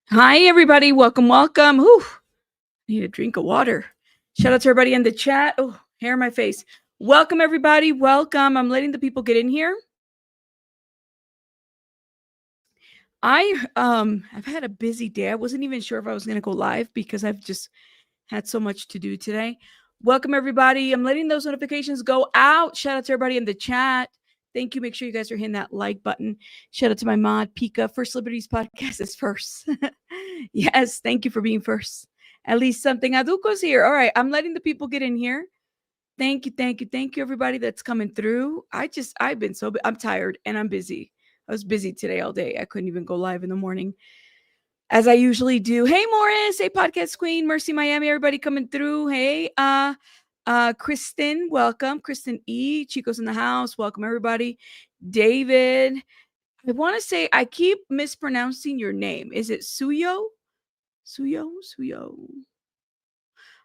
Hi, everybody. Welcome, welcome. Whew, need a drink of water. Shout out to everybody in the chat. Oh, hair in my face. Welcome, everybody. Welcome. I'm letting the people get in here. I've had a busy day. I wasn't even sure if I was going to go live because I've just had so much to do today. Welcome, everybody. I'm letting those notifications go out. Shout out to everybody in the chat. Thank you. Make sure you guys are hitting that like button. Shout out to my mod, Pika. First Liberties podcast is first. Yes, thank you for being first. At least something. Aduko's here. All right, I'm letting the people get in here. Thank you, thank you, thank you, everybody that's coming through. I'm tired and I'm busy. I was busy today all day. I couldn't even go live in the morning as I usually do. Hey, Morris. Hey, podcast queen. Mercy, Miami. Everybody coming through. Hey, Kristen, welcome. Kristen E. Chico's in the house. Welcome, everybody. David. I want to say I keep mispronouncing your name. Is it Suyo? Suyo.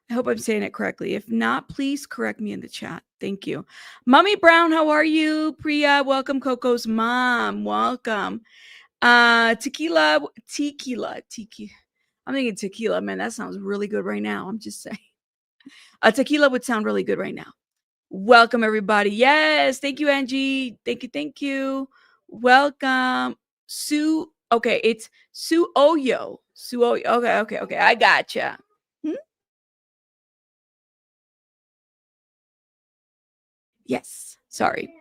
I hope I'm saying it correctly. If not, please correct me in the chat. Thank you. Mommy Brown, how are you? Priya, welcome. Coco's mom, welcome. Tequila. I'm thinking tequila, man. That sounds really good right now. I'm just saying. Tequila would sound really good right now. Welcome, everybody. Yes. Thank you, Angie. Thank you. Welcome. Sue. Okay, it's Sue Oyo. Sue Oyo. Okay. I gotcha. Yes. Sorry.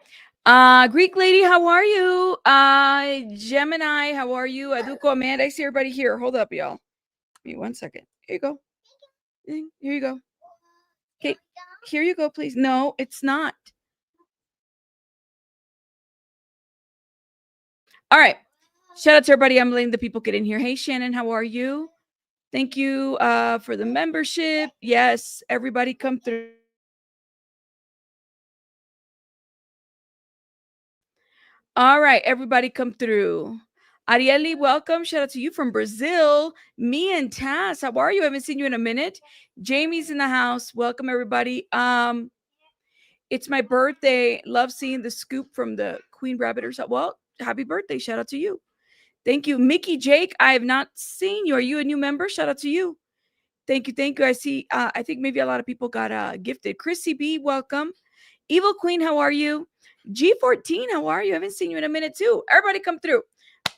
Greek lady, how are you? Gemini, how are you? Aduko, Amanda, I see everybody here. Hold up, y'all. Give me 1 second. Here you go. Here you go. Okay, here you go, please. No, it's not. All right. Shout out to everybody. I'm letting the people get in here. Hey, Shannon, how are you? Thank you for the membership. Yes, everybody come through. All right, everybody come through. Arieli, welcome. Shout out to you from Brazil. Me and Taz, how are you? I haven't seen you in a minute. Jamie's in the house. Welcome, everybody. It's my birthday. Love seeing the scoop from the Queen Rabbit or something. Well, happy birthday. Shout out to you. Thank you. Mickey Jake, I have not seen you. Are you a new member? Shout out to you. Thank you. I see. I think maybe a lot of people got gifted. Chrissy B, welcome. Evil Queen, how are you? G14, how are you? I haven't seen you in a minute too. Everybody come through.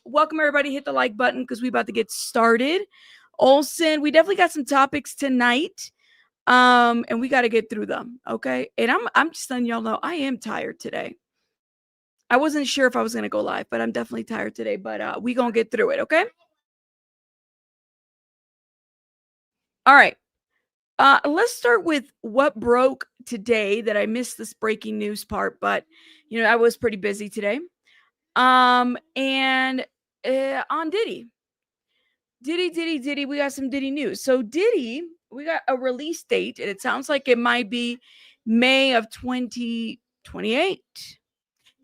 Welcome, everybody. Hit the like button because we're about to get started. Olsen, we definitely got some topics tonight. And we got to get through them. Okay. And I'm just letting y'all know I am tired today. I wasn't sure if I was gonna go live, but I'm definitely tired today. But we gonna get through it, okay? All right. Let's start with what broke today that I missed this breaking news part, but I was pretty busy today. And on Diddy, we got some Diddy news. So Diddy, we got a release date, and it sounds like it might be May of 2028.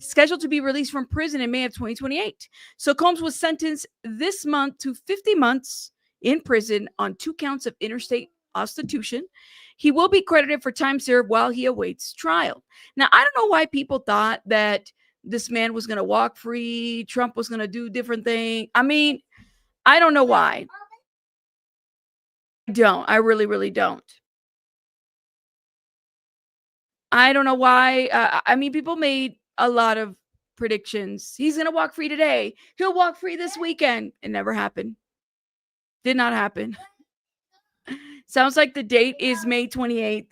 Scheduled to be released from prison in May of 2028. So Combs was sentenced this month to 50 months in prison on 2 counts of interstate prostitution. He will be credited for time served while he awaits trial. Now, I don't know why people thought that this man was going to walk free, Trump was going to do different thing. I mean, I don't know why. I really, really don't. I don't know why. I mean, people made a lot of predictions. He's going to walk free today. He'll walk free this weekend. It never happened. Did not happen. Sounds like the date is May 28th.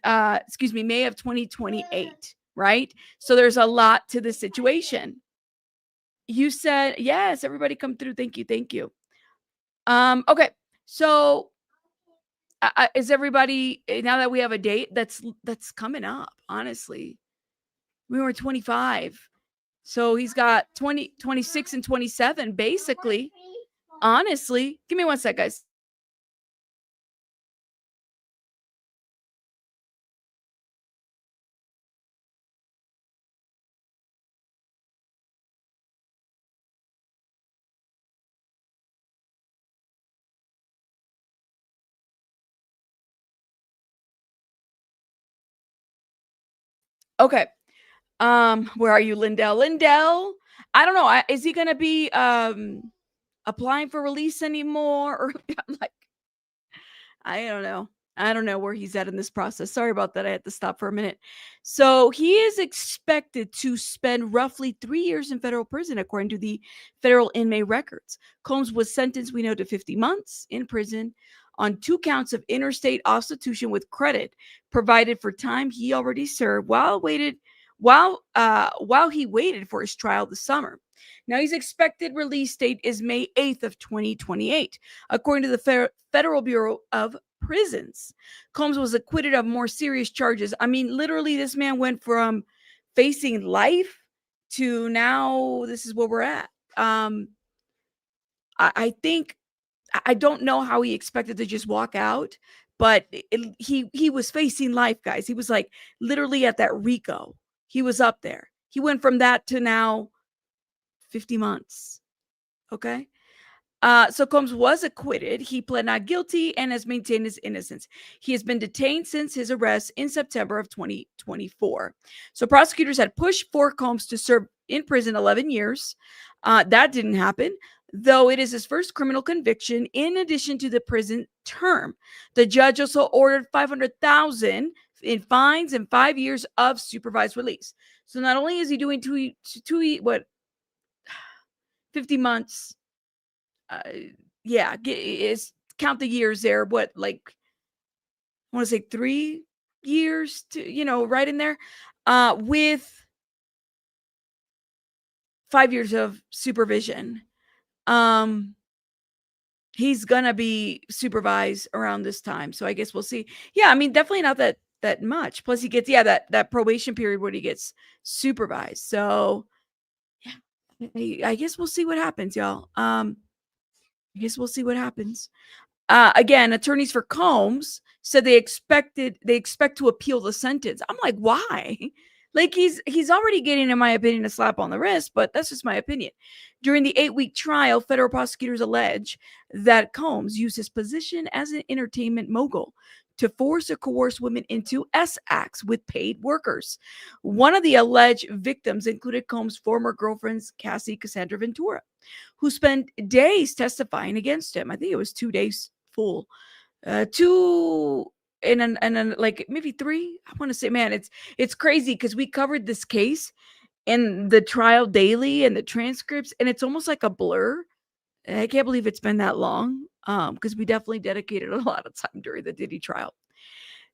May of 2028, right? So there's a lot to the situation. You said, yes, everybody come through. Thank you. Okay. So is everybody, now that we have a date that's coming up, honestly, we were 25. So he's got 20, 26, and 27, basically. Honestly, give me 1 sec, guys. Okay. Where are you, Lindell? I don't know. Is he gonna be applying for release anymore. Or I'm like, I don't know. I don't know where he's at in this process. Sorry about that. I had to stop for a minute. So he is expected to spend roughly 3 years in federal prison, according to the federal inmate records. Combs was sentenced, we know, to 50 months in prison on 2 counts of interstate prostitution with credit provided for time he already served while he waited for his trial this summer. Now, his expected release date is May 8th of 2028, according to the Federal Bureau of Prisons. Combs was acquitted of more serious charges. I mean, literally, this man went from facing life to now this is where we're at. I think I don't know how he expected to just walk out, but he was facing life, guys. He was like literally at that Rico. He was up there. He went from that to now 50 months. Okay. So Combs was acquitted. He pled not guilty and has maintained his innocence. He has been detained since his arrest in September of 2024. So prosecutors had pushed for Combs to serve in prison 11 years. That didn't happen, though it is his first criminal conviction in addition to the prison term. The judge also ordered $500,000 in fines and 5 years of supervised release. So not only is he doing 50 months, is count the years there. What, like, I want to say 3 years to, right in there, with 5 years of supervision. He's gonna be supervised around this time. So I guess we'll see. Yeah, I mean, definitely not that much. Plus he gets, that probation period where he gets supervised. So yeah, I guess we'll see what happens, y'all. I guess we'll see what happens. Again, attorneys for Combs said they expect to appeal the sentence. I'm like, why? Like he's already getting, in my opinion, a slap on the wrist, but that's just my opinion. During the 8-week trial, federal prosecutors allege that Combs used his position as an entertainment mogul to force or coerce women into acts with paid workers. One of the alleged victims included Combs' former girlfriends, Cassie Cassandra Ventura, who spent days testifying against him. I think it was 2 days full. Two and like maybe 3. I want to say, man, it's crazy because we covered this case and the trial daily and the transcripts, and it's almost like a blur. I can't believe it's been that long, because we definitely dedicated a lot of time during the Diddy trial.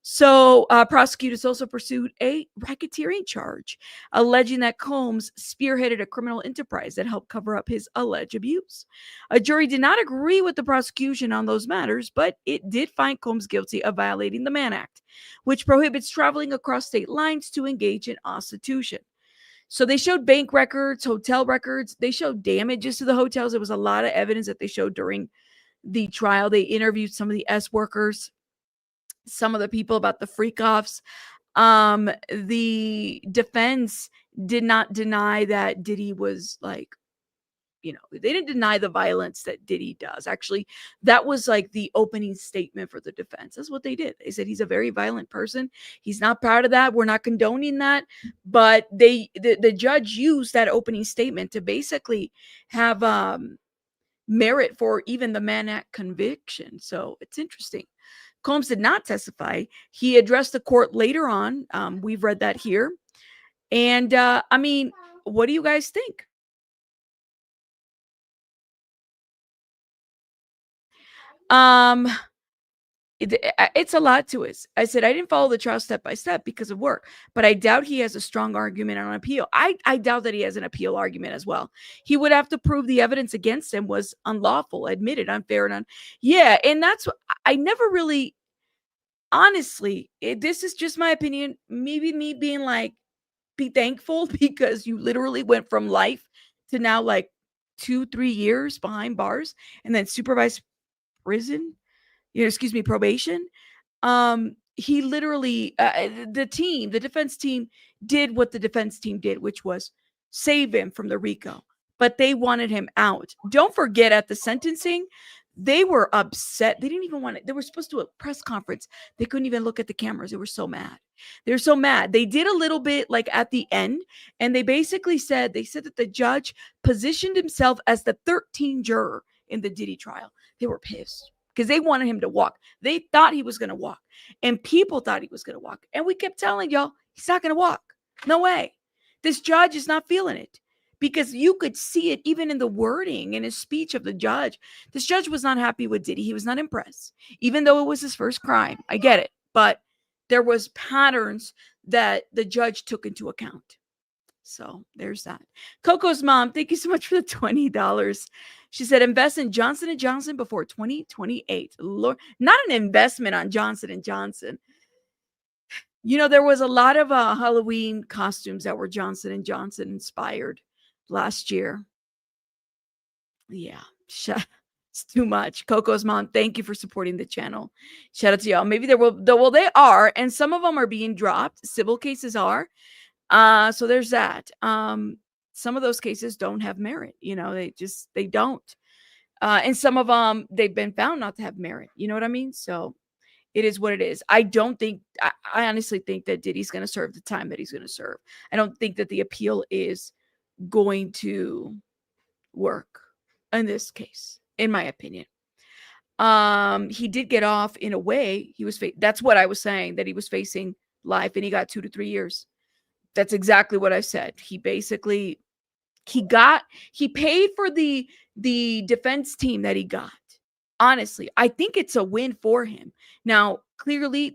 So prosecutors also pursued a racketeering charge, alleging that Combs spearheaded a criminal enterprise that helped cover up his alleged abuse. A jury did not agree with the prosecution on those matters, but it did find Combs guilty of violating the Mann Act, which prohibits traveling across state lines to engage in prostitution. So they showed bank records, hotel records. They showed damages to the hotels. There was a lot of evidence that they showed during the trial. They interviewed some of the S workers, some of the people about the freak offs. The defense did not deny that Diddy was like, they didn't deny the violence that Diddy does. Actually, that was like the opening statement for the defense. That's what they did. They said he's a very violent person. He's not proud of that. We're not condoning that. But the judge used that opening statement to basically have merit for even the Mann Act conviction. So it's interesting. Combs did not testify. He addressed the court later on. We've read that here. And I mean, what do you guys think? It's a lot to it. I said I didn't follow the trial step by step because of work, but I doubt he has a strong argument on appeal. I doubt that he has an appeal argument as well. He would have to prove the evidence against him was unlawful, admitted, unfair, and and that's what I never really, honestly. This is just my opinion. Maybe me being like, be thankful because you literally went from life to now like 2-3 years behind bars and then supervised prison, probation. He literally, the defense team did what the defense team did, which was save him from the RICO, but they wanted him out. Don't forget, at the sentencing, they were upset. They didn't even want it. They were supposed to do a press conference. They couldn't even look at the cameras. They were so mad. They were so mad. They did a little bit like at the end, and they basically said that the judge positioned himself as the 13th juror in the Diddy trial. They were pissed because they wanted him to walk. They thought he was going to walk, and people thought he was going to walk. And we kept telling y'all, he's not going to walk. No way. This judge is not feeling it, because you could see it even in the wording in his speech of the judge. This judge was not happy with Diddy. He was not impressed, even though it was his first crime. I get it. But there was patterns that the judge took into account. So there's that. Coco's mom, thank you so much for the $20. She said, invest in Johnson & Johnson before 2028. Lord, not an investment on Johnson & Johnson. You know, there was a lot of Halloween costumes that were Johnson & Johnson inspired last year. Yeah, it's too much. Coco's mom, thank you for supporting the channel. Shout out to y'all. Maybe they are, and some of them are being dropped. Civil cases are. So there's that. Some of those cases don't have merit. You know, they don't. And some of them, they've been found not to have merit. You know what I mean? So it is what it is. I honestly think that Diddy's going to serve the time that he's going to serve. I don't think that the appeal is going to work in this case, in my opinion. He did get off in a way. That's what I was saying, that he was facing life, and he got 2 to 3 years. That's exactly what I said. He basically, he paid for the defense team that he got. Honestly, I think it's a win for him. Now, clearly,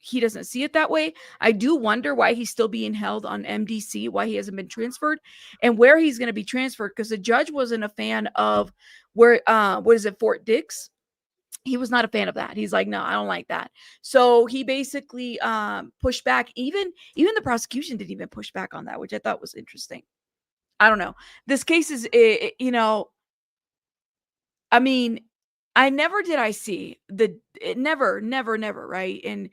he doesn't see it that way. I do wonder why he's still being held on MDC, why he hasn't been transferred, and where he's going to be transferred, because the judge wasn't a fan of Fort Dix? He was not a fan of that. He's like, no, I don't like that. So he basically pushed back. Even the prosecution didn't even push back on that, which I thought was interesting. I don't know. This case is, I mean, I see never, right? And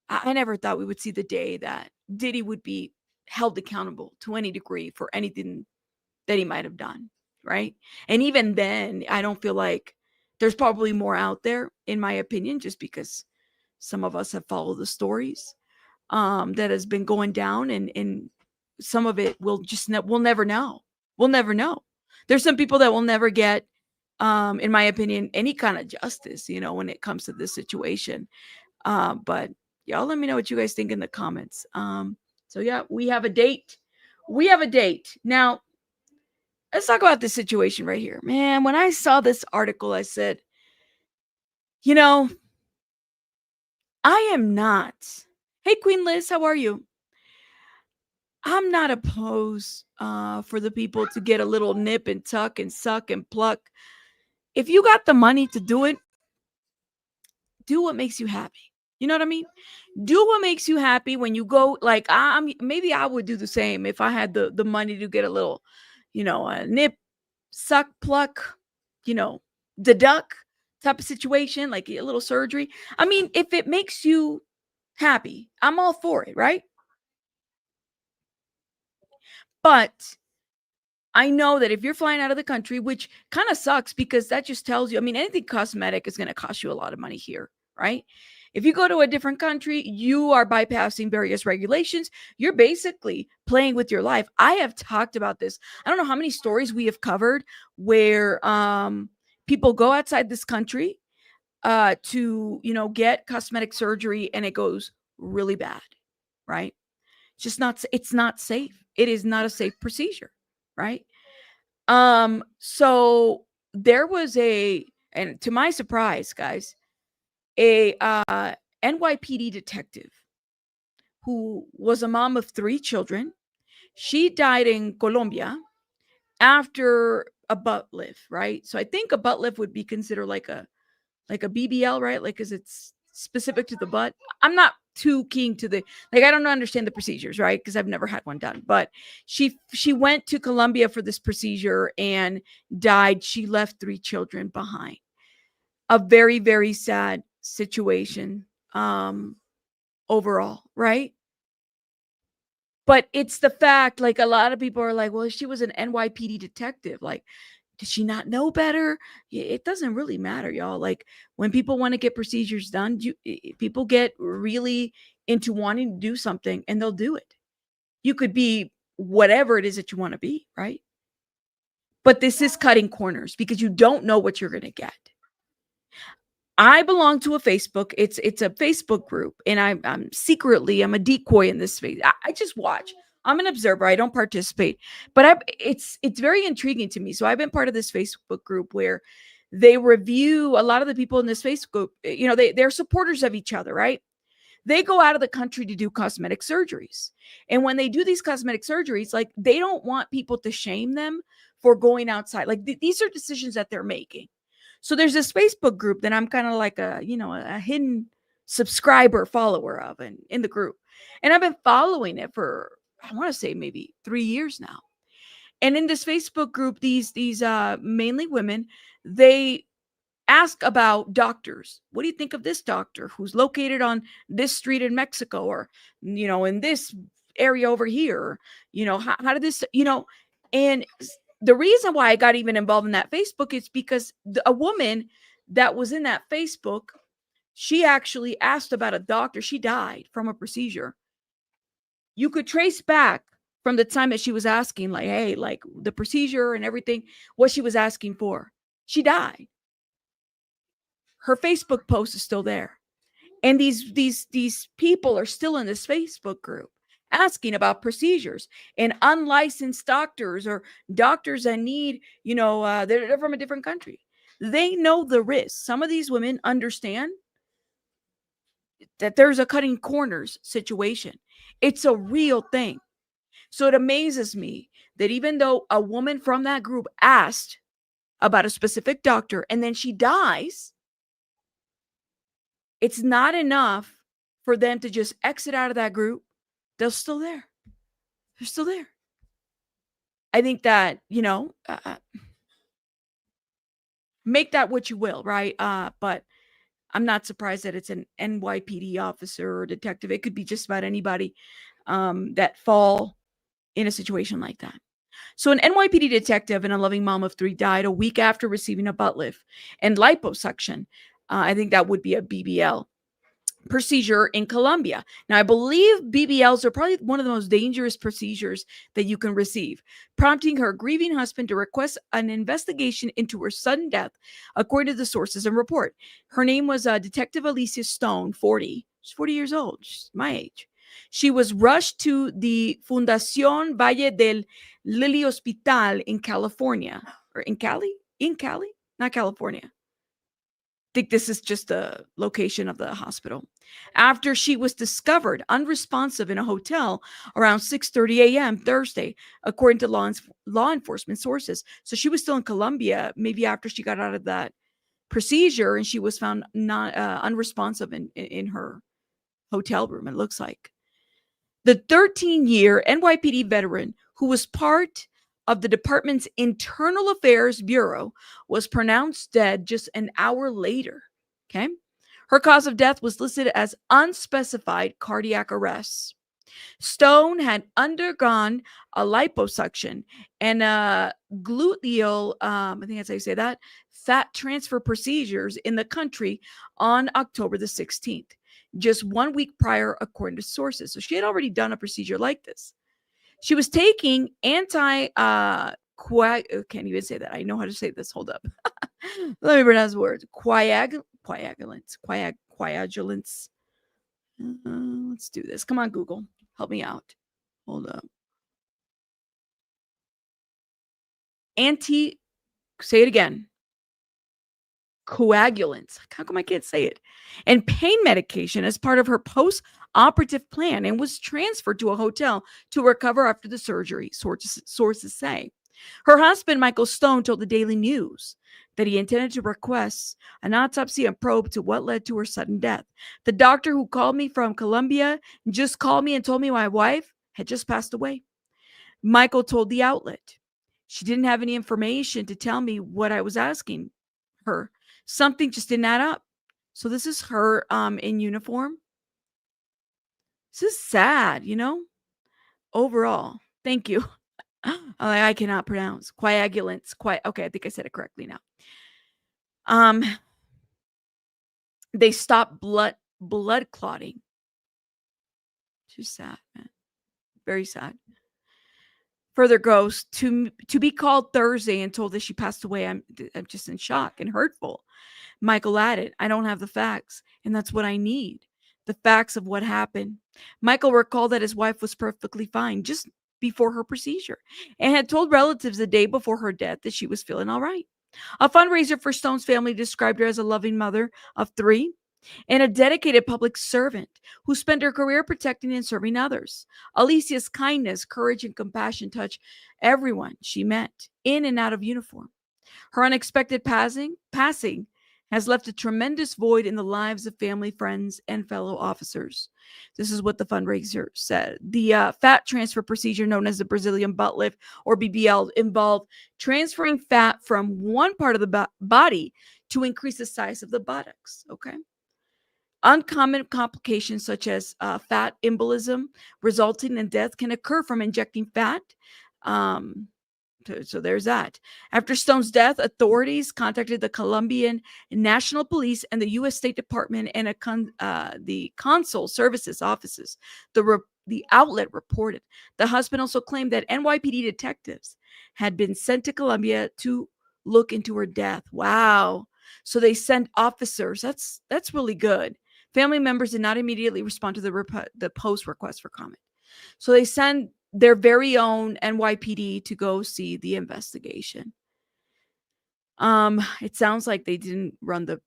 I never thought we would see the day that Diddy would be held accountable to any degree for anything that he might have done, right? And even then, I don't feel like there's probably more out there, in my opinion, just because some of us have followed the stories that has been going down, and some of it we'll never know. We'll never know. There's some people that will never get, in my opinion, any kind of justice, when it comes to this situation. But y'all let me know what you guys think in the comments. So yeah, we have a date. Now, let's talk about this situation right here. Man, when I saw this article, I said, I am not. Hey, Queen Liz, how are you? I'm not opposed for the people to get a little nip and tuck and suck and pluck. If you got the money to do it, do what makes you happy. You know what I mean? Do what makes you happy when you go. Like, maybe I would do the same if I had the money to get a little, a nip, suck, pluck, deduct type of situation, like a little surgery. I mean, if it makes you happy, I'm all for it, right? But I know that if you're flying out of the country, which kind of sucks, because that just tells you, I mean, anything cosmetic is going to cost you a lot of money here, right? If you go to a different country, you are bypassing various regulations. You're basically playing with your life. I have talked about this. I don't know how many stories we have covered where people go outside this country to, get cosmetic surgery, and it goes really bad, right? It's not safe. It is not a safe procedure, right? So there was and to my surprise, guys, a NYPD detective who was a mom of 3 children. She died in Colombia after a butt lift, right? So I think a butt lift would be considered like a BBL, right? Like, because it's specific to the butt. I'm not too keen to I don't understand the procedures, right? Because I've never had one done. But she went to Colombia for this procedure and died. She left 3 children behind. A very, very sad situation overall, right? But it's the fact, like, a lot of people are like, well, she was an NYPD detective. Like, did she not know better? It doesn't really matter, y'all. Like, when people want to get procedures done, people get really into wanting to do something, and they'll do it. You could be whatever it is that you want to be, right? But this is cutting corners because you don't know what you're going to get. I belong to a Facebook. It's a Facebook group, and I'm secretly I'm a decoy in this space. I just watch. I'm an observer. I don't participate, but it's very intriguing to me. So I've been part of this Facebook group where they review a lot of the people in this Facebook group. You know, they're supporters of each other, right? They go out of the country to do cosmetic surgeries, and when they do these cosmetic surgeries, like they don't want people to shame them for going outside. Like these are decisions that they're making. So there's this Facebook group that I'm kind of like a hidden subscriber follower of and in the group. And I've been following it for I want to say maybe 3 years now. And in this Facebook group, these mainly women, they ask about doctors. What do you think of this doctor who's located on this street in Mexico or in this area over here? How did this, and the reason why I got even involved in that Facebook is because a woman that was in that Facebook, she actually asked about a doctor. She died from a procedure. You could trace back from the time that she was asking, like, hey, like the procedure and everything, what she was asking for. She died. Her Facebook post is still there. And these people are still in this Facebook group asking about procedures and unlicensed doctors or doctors that need, they're from a different country. They know the risk. Some of these women understand that there's a cutting corners situation. It's a real thing. So it amazes me that even though a woman from that group asked about a specific doctor and then she dies, it's not enough for them to just exit out of that group. They're still there. They're still there. I think that, make that what you will, right? But I'm not surprised that it's an NYPD officer or detective. It could be just about anybody that fall in a situation like that. So an NYPD detective and a loving mom of 3 died a week after receiving a butt lift and liposuction. I think that would be a BBL procedure in Colombia. Now, I believe BBLs are probably one of the most dangerous procedures that you can receive, prompting her grieving husband to request an investigation into her sudden death, according to the sources and report. Her name was Detective Alicia Stone, 40. She's 40 years old. She's my age. She was rushed to the Fundación Valle del Lily Hospital in California, or in Cali? In Cali? Not California. Think this is just the location of the hospital. After she was discovered unresponsive in a hotel around 6:30 a.m. Thursday, according to law enforcement sources. So she was still in Colombia, maybe after she got out of that procedure, and she was found not unresponsive in her hotel room. It looks like the 13-year NYPD veteran who was part of the department's Internal Affairs Bureau was pronounced dead just an hour later. Okay. Her cause of death was listed as unspecified cardiac arrest. Stone had undergone a liposuction and gluteal, I think that's how you say that, fat transfer procedures in the country on October the 16th, just 1 week prior, according to sources. So she had already done a procedure like this. She was taking can't even say that. I know how to say this. Hold up. Let me pronounce the words. Coagulants. Let's do this. Come on, Google. Help me out. Hold up. Say it again. Coagulants. How come I can't say it? And pain medication as part of her post-operative plan, and was transferred to a hotel to recover after the surgery, sources say. Her husband, Michael Stone, told the Daily News that he intended to request an autopsy and probe to what led to her sudden death. The doctor who called me from Colombia just called me and told me my wife had just passed away. Michael told the outlet. She didn't have any information to tell me what I was asking her. Something just didn't add up. So this is her in uniform. This is sad, overall. Thank you. I cannot pronounce coagulants. Okay, I think I said it correctly now. They stopped blood clotting. Just sad, man. Very sad. Further goes to be called Thursday and told that she passed away. I'm just in shock and hurtful. Michael added, I don't have the facts, and that's what I need. The facts of what happened. Michael recalled that his wife was perfectly fine just before her procedure and had told relatives the day before her death that she was feeling all right. A fundraiser for Stone's family described her as a loving mother of three and a dedicated public servant who spent her career protecting and serving others. Alicia's kindness, courage, and compassion touched everyone she met, in and out of uniform. Her unexpected passing has left a tremendous void in the lives of family, friends, and fellow officers. This is what the fundraiser said. The fat transfer procedure known as the Brazilian butt lift, or BBL, involved transferring fat from one part of the body to increase the size of the buttocks. Okay. Uncommon complications such as fat embolism resulting in death can occur from injecting fat. Um, so there's that. After Stone's death, authorities contacted the Colombian National Police and the U.S. State Department and the consul services offices. The outlet reported. The husband also claimed that NYPD detectives had been sent to Colombia to look into her death. Wow. So they sent officers. That's really good. Family members did not immediately respond to the post request for comment. So they send their very own NYPD to go see the investigation. It sounds like they didn't run the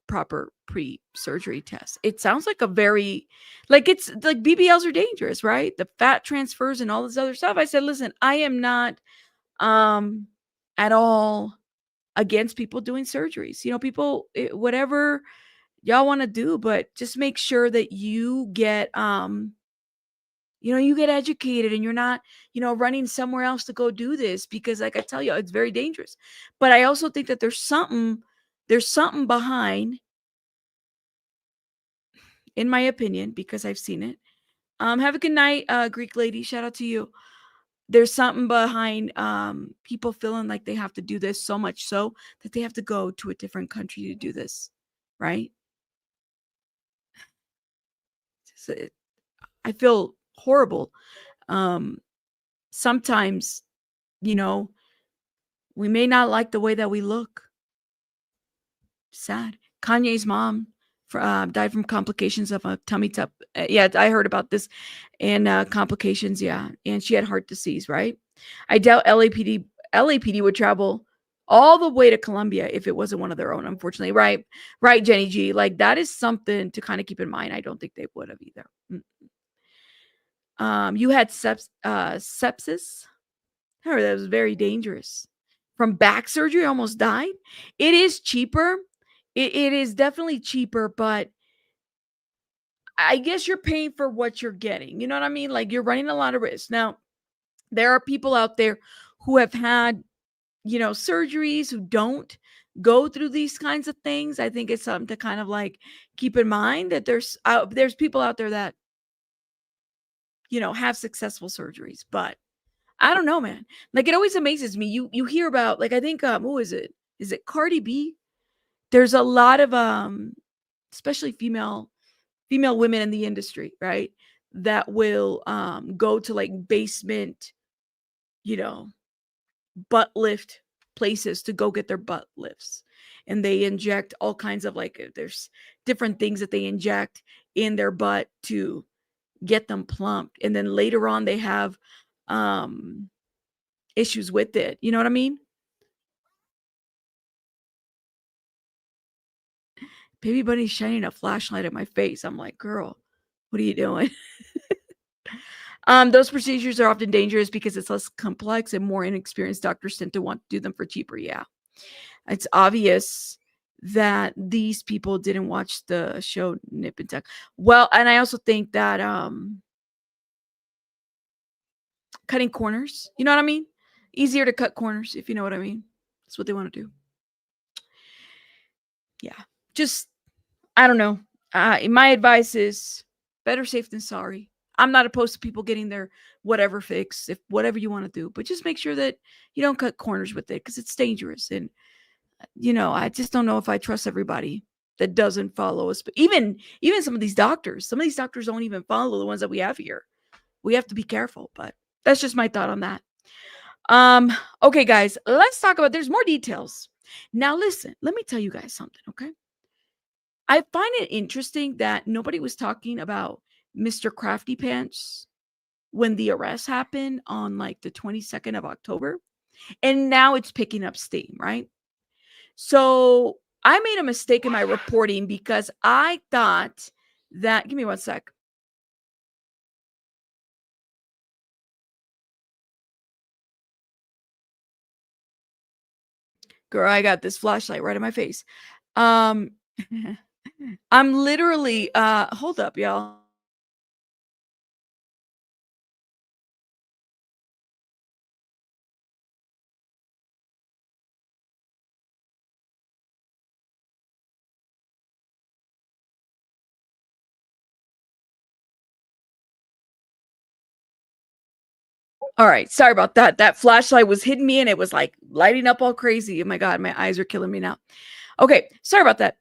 proper pre-surgery test. It sounds like it's like BBLs are dangerous, right? The fat transfers and all this other stuff. I said, listen, I am not at all against people doing surgeries. People, whatever y'all want to do, but just make sure that you get you get educated and you're not, running somewhere else to go do this, because like I tell you, it's very dangerous. But I also think that there's something behind, in my opinion, because I've seen it. Have a good night, Greek lady. Shout out to you. There's something behind people feeling like they have to do this, so much so that they have to go to a different country to do this, right? So I feel horrible. Sometimes, we may not like the way that we look. Sad. Kanye's mom died from complications of a tummy tuck. Yeah, I heard about this. And complications, yeah. And she had heart disease, right? I doubt LAPD would travel all the way to Colombia if it wasn't one of their own, unfortunately. Right, Jenny G. Like, that is something to kind of keep in mind. I don't think they would have either. You had sepsis. I heard that was very dangerous. From back surgery, almost died. It is cheaper. It is definitely cheaper, but I guess you're paying for what you're getting. You know what I mean? Like, you're running a lot of risk. Now, there are people out there who have had, surgeries, who don't go through these kinds of things. I think it's something to kind of like keep in mind, that there's people out there that, have successful surgeries, but I don't know, man. Like, it always amazes me. You hear about, like, I think who is it? Is it Cardi B? There's a lot of especially female women in the industry, right? That will go to like basement, you know, butt lift places to go get their butt lifts. And they inject all kinds of, like, there's different things that they inject in their butt to get them plumped. And then later on they have issues with it. You know what I mean? Baby Bunny's shining a flashlight at my face. I'm like, girl, what are you doing? Those procedures are often dangerous because it's less complex and more inexperienced doctors tend to want to do them for cheaper. Yeah. It's obvious that these people didn't watch the show Nip and Tuck. Well, and I also think that cutting corners, you know what I mean? Easier to cut corners, if you know what I mean. That's what they want to do. Yeah. Just, I don't know. My advice is better safe than sorry. I'm not opposed to people getting their whatever fix, if whatever you want to do, but just make sure that you don't cut corners with it, because it's dangerous. And I just don't know if I trust everybody that doesn't follow us. But even some of these doctors don't even follow the ones that we have here. We have to be careful, but That's just my thought on that. Um, okay, guys, let's talk about there's more details. Now, listen, let me tell you guys something, okay? I find it interesting that nobody was talking about Mr. Crafty Pants when the arrest happened on like the 22nd of October. And now it's picking up steam, right? So I made a mistake in my reporting because I thought that, give me one sec. Girl, I got this flashlight right in my face. Um, I'm literally, hold up, y'all. All right, sorry about that. That flashlight was hitting me and it was like lighting up all crazy. Oh my God, my eyes are killing me now. Okay, sorry about that.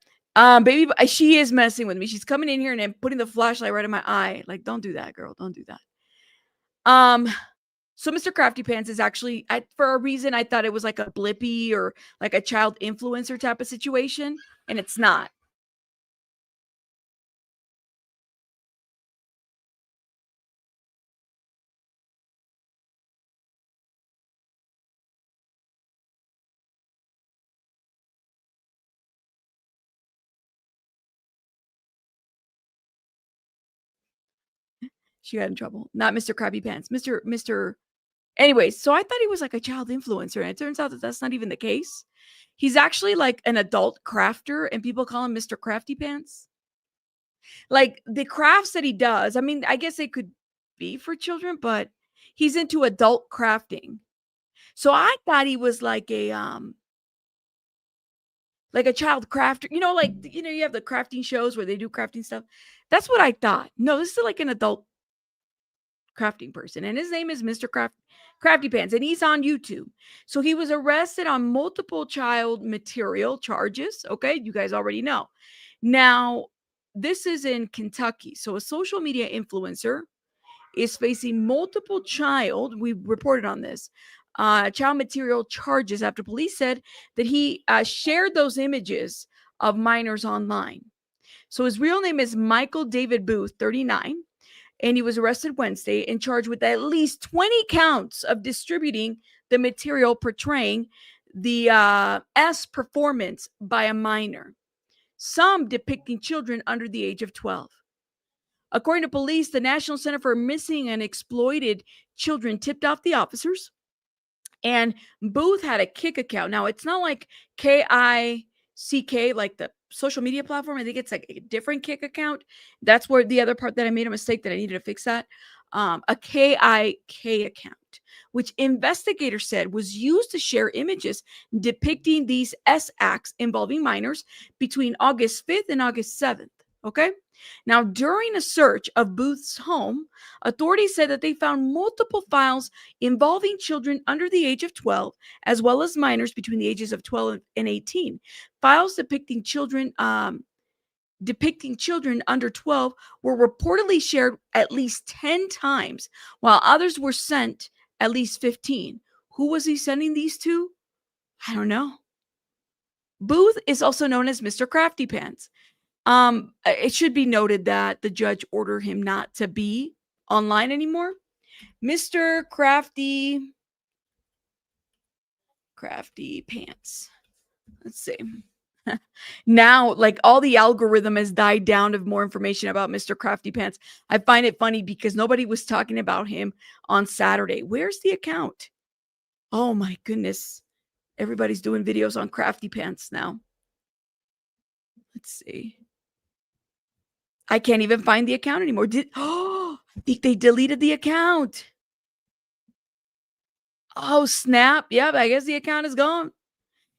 Baby, she is messing with me. She's coming in here and then putting the flashlight right in my eye. Like, don't do that, girl. Don't do that. Um, so Mr. Crafty Pants is actually, for a reason, I thought it was like a blippy or like a child influencer type of situation, and it's not. She got in trouble. Not Mr. Crabby Pants. Mr. Anyways, so I thought he was like a child influencer, and it turns out that that's not even the case. He's actually like an adult crafter, and people call him Mr. Crafty Pants. Like the crafts that he does, I mean, I guess they could be for children, but he's into adult crafting. So I thought he was like a child crafter, like you have the crafting shows where they do crafting stuff. That's what I thought. No, this is like an adult crafting person, and his name is Mr. Crafty Pants, and he's on YouTube. So he was arrested on multiple child material charges. Okay, you guys already know. Now, this is in Kentucky. So a social media influencer is facing multiple we reported on this, child material charges after police said that he shared those images of minors online. So his real name is Michael David Booth, 39, and he was arrested Wednesday and charged with at least 20 counts of distributing the material portraying the S performance by a minor, some depicting children under the age of 12. According to police, the National Center for Missing and Exploited Children tipped off the officers, and Booth had a Kick account. Now, it's not like KICK, like the social media platform. I think it's like a different Kick account. That's where the other part that I made a mistake that I needed to fix that. A KIK account, which investigators said was used to share images depicting these S acts involving minors between August 5th and August 7th. Okay. Now, during a search of Booth's home, authorities said that they found multiple files involving children under the age of 12, as well as minors between the ages of 12 and 18. Files depicting children under 12 were reportedly shared at least 10 times, while others were sent at least 15. Who was he sending these to? I don't know. Booth is also known as Mr. Crafty Pants. It should be noted that the judge ordered him not to be online anymore. Mr. Crafty Pants. Let's see. Now, like all the algorithm has died down of more information about Mr. Crafty Pants. I find it funny because nobody was talking about him on Saturday. Where's the account? Oh my goodness. Everybody's doing videos on Crafty Pants now. Let's see. I can't even find the account anymore. I think they deleted the account. Oh, snap. Yeah, I guess the account is gone.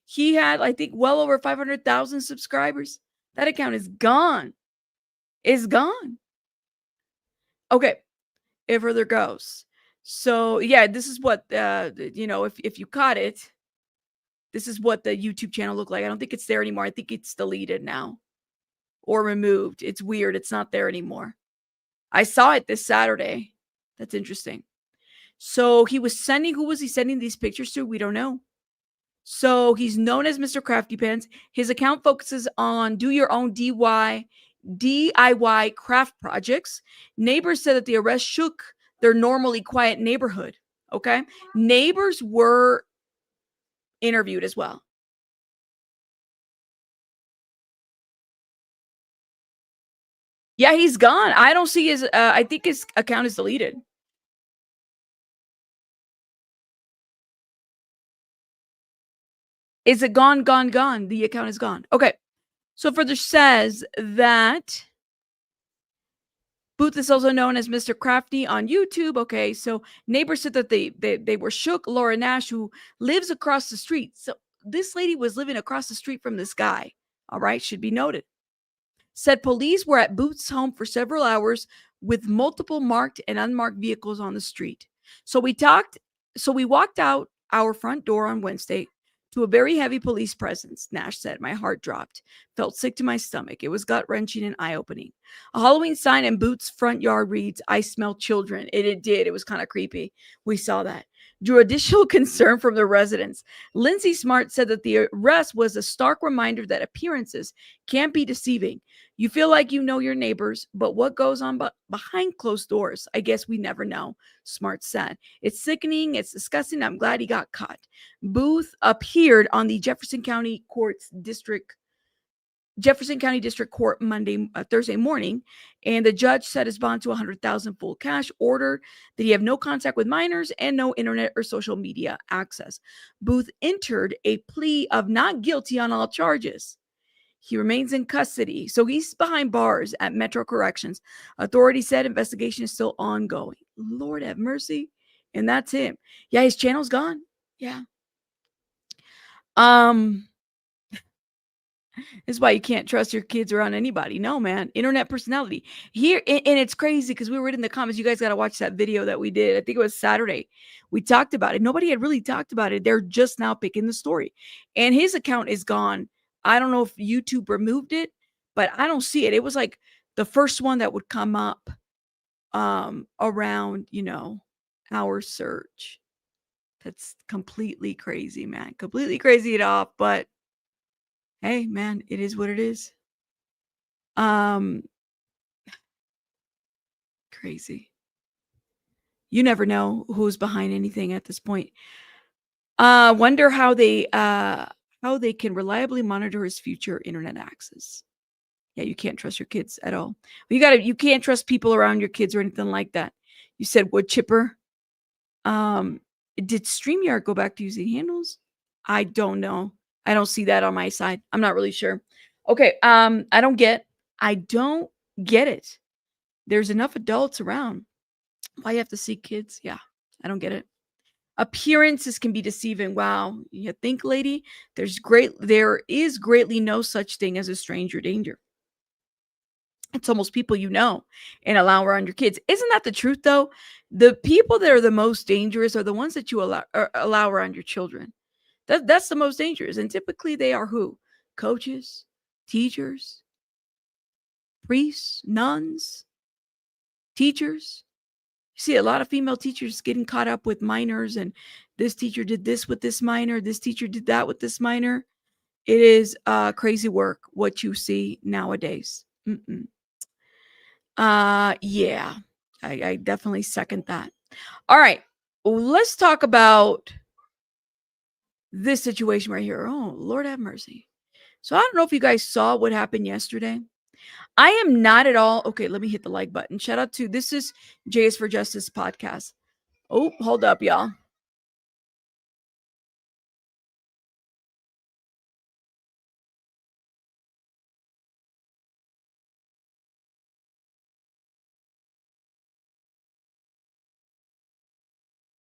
He had, I think, well over 500,000 subscribers. That account is gone. It's gone. Okay. It further goes. So, yeah, this is what, if you caught it, this is what the YouTube channel looked like. I don't think it's there anymore. I think it's deleted now or removed. It's weird. It's not there anymore. I saw it this Saturday. That's interesting. So he was sending, who was he sending these pictures to? We don't know. So he's known as Mr. Crafty Pants. His account focuses on do your own DIY craft projects. Neighbors said that the arrest shook their normally quiet neighborhood. Okay. Neighbors were interviewed as well. Yeah, he's gone. I don't see his, I think his account is deleted. Is it gone, gone, gone? The account is gone. Okay. So further says that Booth is also known as Mr. Crafty on YouTube. Okay, so neighbors said that they were shook. Laura Nash, who lives across the street. So this lady was living across the street from this guy. All right, should be noted. Said police were at Booth's home for several hours with multiple marked and unmarked vehicles on the street. So we walked out our front door on Wednesday to a very heavy police presence, Nash said. My heart dropped. Felt sick to my stomach. It was gut-wrenching and eye-opening. A Halloween sign in Booth's front yard reads, I smell children. It did. It was kind of creepy. We saw that. Drew additional concern from the residents. Lindsay Smart said that the arrest was a stark reminder that appearances can be deceiving. You feel like you know your neighbors, but what goes on behind closed doors? I guess we never know, Smart said. It's sickening. It's disgusting. I'm glad he got caught. Booth appeared on the Jefferson County District Court Thursday morning, and the judge set his bond to $100,000 full cash, ordered that he have no contact with minors and no internet or social media access. Booth entered a plea of not guilty on all charges. He remains in custody, so he's behind bars at Metro Corrections. Authorities said investigation is still ongoing. Lord have mercy. And that's him. Yeah, his channel's gone. Yeah. This is why you can't trust your kids around anybody. No, man. Internet personality. Here, and it's crazy because we were in the comments. You guys got to watch that video that we did. I think it was Saturday. We talked about it. Nobody had really talked about it. They're just now picking the story. And his account is gone. I don't know if YouTube removed it, but I don't see it. It was like the first one that would come up around, our search. That's completely crazy, man. Completely crazy it off, but hey, man, it is what it is. Crazy. You never know who's behind anything at this point. Wonder how they can reliably monitor his future internet access. Yeah, you can't trust your kids at all. You can't trust people around your kids or anything like that. You said wood chipper. Did StreamYard go back to using handles? I don't know. I don't see that on my side. I'm not really sure. Okay. I don't get it. There's enough adults around. Why you have to see kids? Yeah, I don't get it. Appearances can be deceiving. Wow. You think, lady? There is greatly no such thing as a stranger danger. It's almost people you know and allow around your kids. Isn't that the truth, though? The people that are the most dangerous are the ones that you allow around your children. That's the most dangerous. And typically they are who? Coaches, teachers, priests, nuns, teachers. You see a lot of female teachers getting caught up with minors, and this teacher did this with this minor, this teacher did that with this minor. It is crazy work what you see nowadays. Yeah, I definitely second that. All right, let's talk about this situation right here. Oh, Lord have mercy. So I don't know if you guys saw what happened yesterday. I am not at all. Okay, let me hit the like button. Shout out to this is J's for Justice podcast. Oh, hold up, y'all.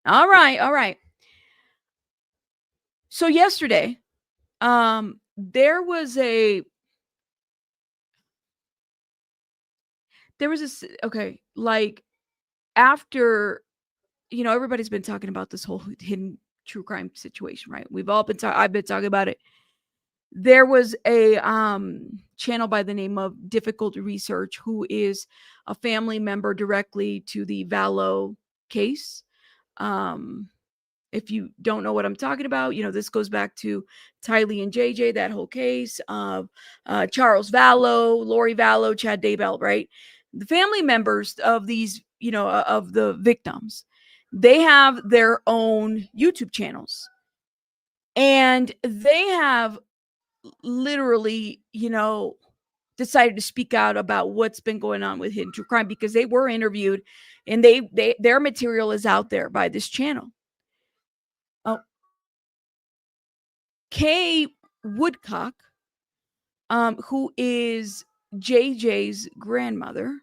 All right, all right. So yesterday, there was a okay, like after everybody's been talking about this whole hidden true crime situation, right? I've been talking about it. There was a channel by the name of Difficult Research, who is a family member directly to the Vallow case. If you don't know what I'm talking about, this goes back to Tylee and JJ, that whole case of Charles Vallow, Lori Vallow, Chad Daybell, right? The family members of these, of the victims, they have their own YouTube channels. And they have literally, decided to speak out about what's been going on with Hidden True Crime because they were interviewed and their material is out there by this channel. Oh, Kay Woodcock, who is JJ's grandmother,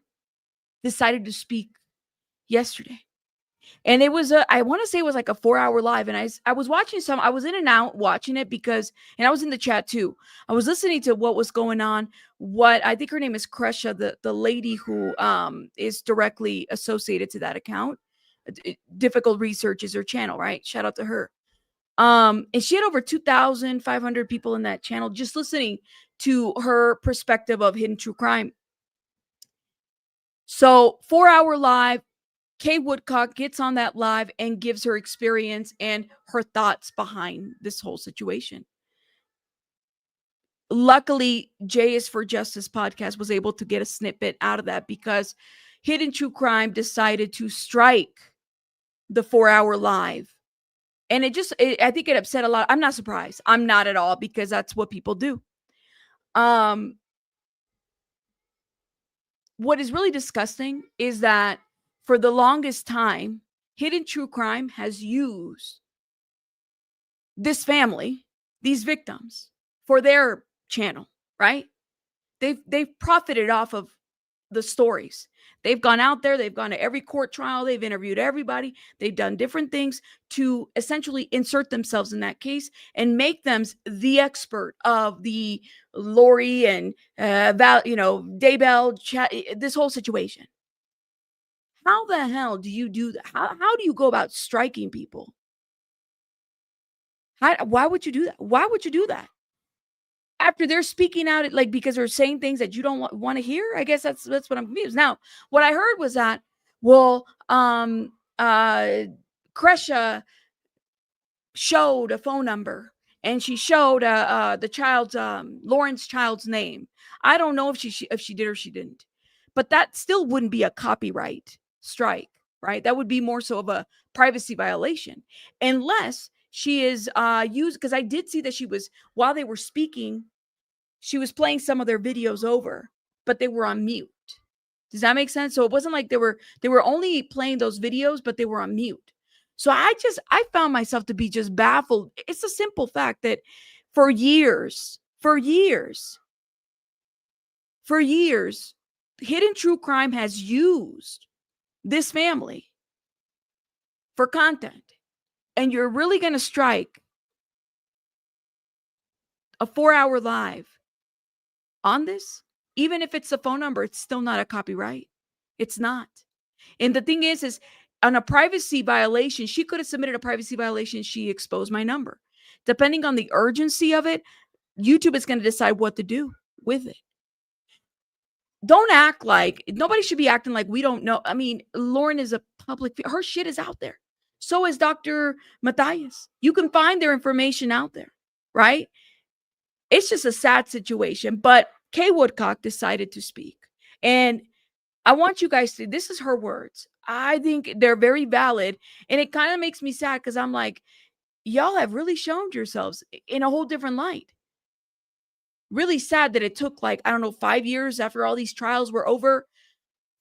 decided to speak yesterday. And it was I want to say it was like a 4-hour live. And I was watching I was in and out watching it because, and I was in the chat too. I was listening to what was going on. What I think her name is Kresha, the lady who is directly associated to that account. Difficult Research is her channel, right? Shout out to her. And she had over 2,500 people in that channel just listening to her perspective of Hidden True Crime. So 4-hour live, Kay Woodcock gets on that live and gives her experience and her thoughts behind this whole situation. Luckily, Jay is for Justice podcast was able to get a snippet out of that because Hidden True Crime decided to strike the 4-hour live. And I think it upset a lot. I'm not surprised. I'm not at all because that's what people do. What is really disgusting is that for the longest time, Hidden True Crime has used this family, these victims, for their channel, right? They've profited off of the stories. They've gone out there, they've gone to every court trial, they've interviewed everybody, they've done different things to essentially insert themselves in that case and make them the expert of the Lori and Daybell, this whole situation. How the hell do you do that? How do you go about striking people? Why would you do that? Why would you do that? After they're speaking out, because they're saying things that you don't want to hear? I guess that's what I'm confused. Now, what I heard was that, Kresha showed a phone number and she showed the child's Lauren's child's name. I don't know if she did or she didn't, but that still wouldn't be a copyright strike, right? That would be more so of a privacy violation, unless she is used, because I did see that she was, while they were speaking, she was playing some of their videos over, but they were on mute. Does that make sense? So it wasn't like they were only playing those videos, but they were on mute. So I found myself to be just baffled. It's a simple fact that for years, Hidden True Crime has used this family for content. And you're really going to strike a 4-hour live on this? Even if it's a phone number, it's still not a copyright. It's not. And the thing is on a privacy violation, she could have submitted a privacy violation. She exposed my number. Depending on the urgency of it, YouTube is going to decide what to do with it. Don't act like, nobody should be acting like we don't know. I mean, Lauren is a public, her shit is out there. So is Dr. Matthias. You can find their information out there, right? It's just a sad situation, but Kay Woodcock decided to speak. And I want you guys to, this is her words. I think they're very valid. And it kind of makes me sad because I'm like, y'all have really shown yourselves in a whole different light. Really sad that it took 5 years after all these trials were over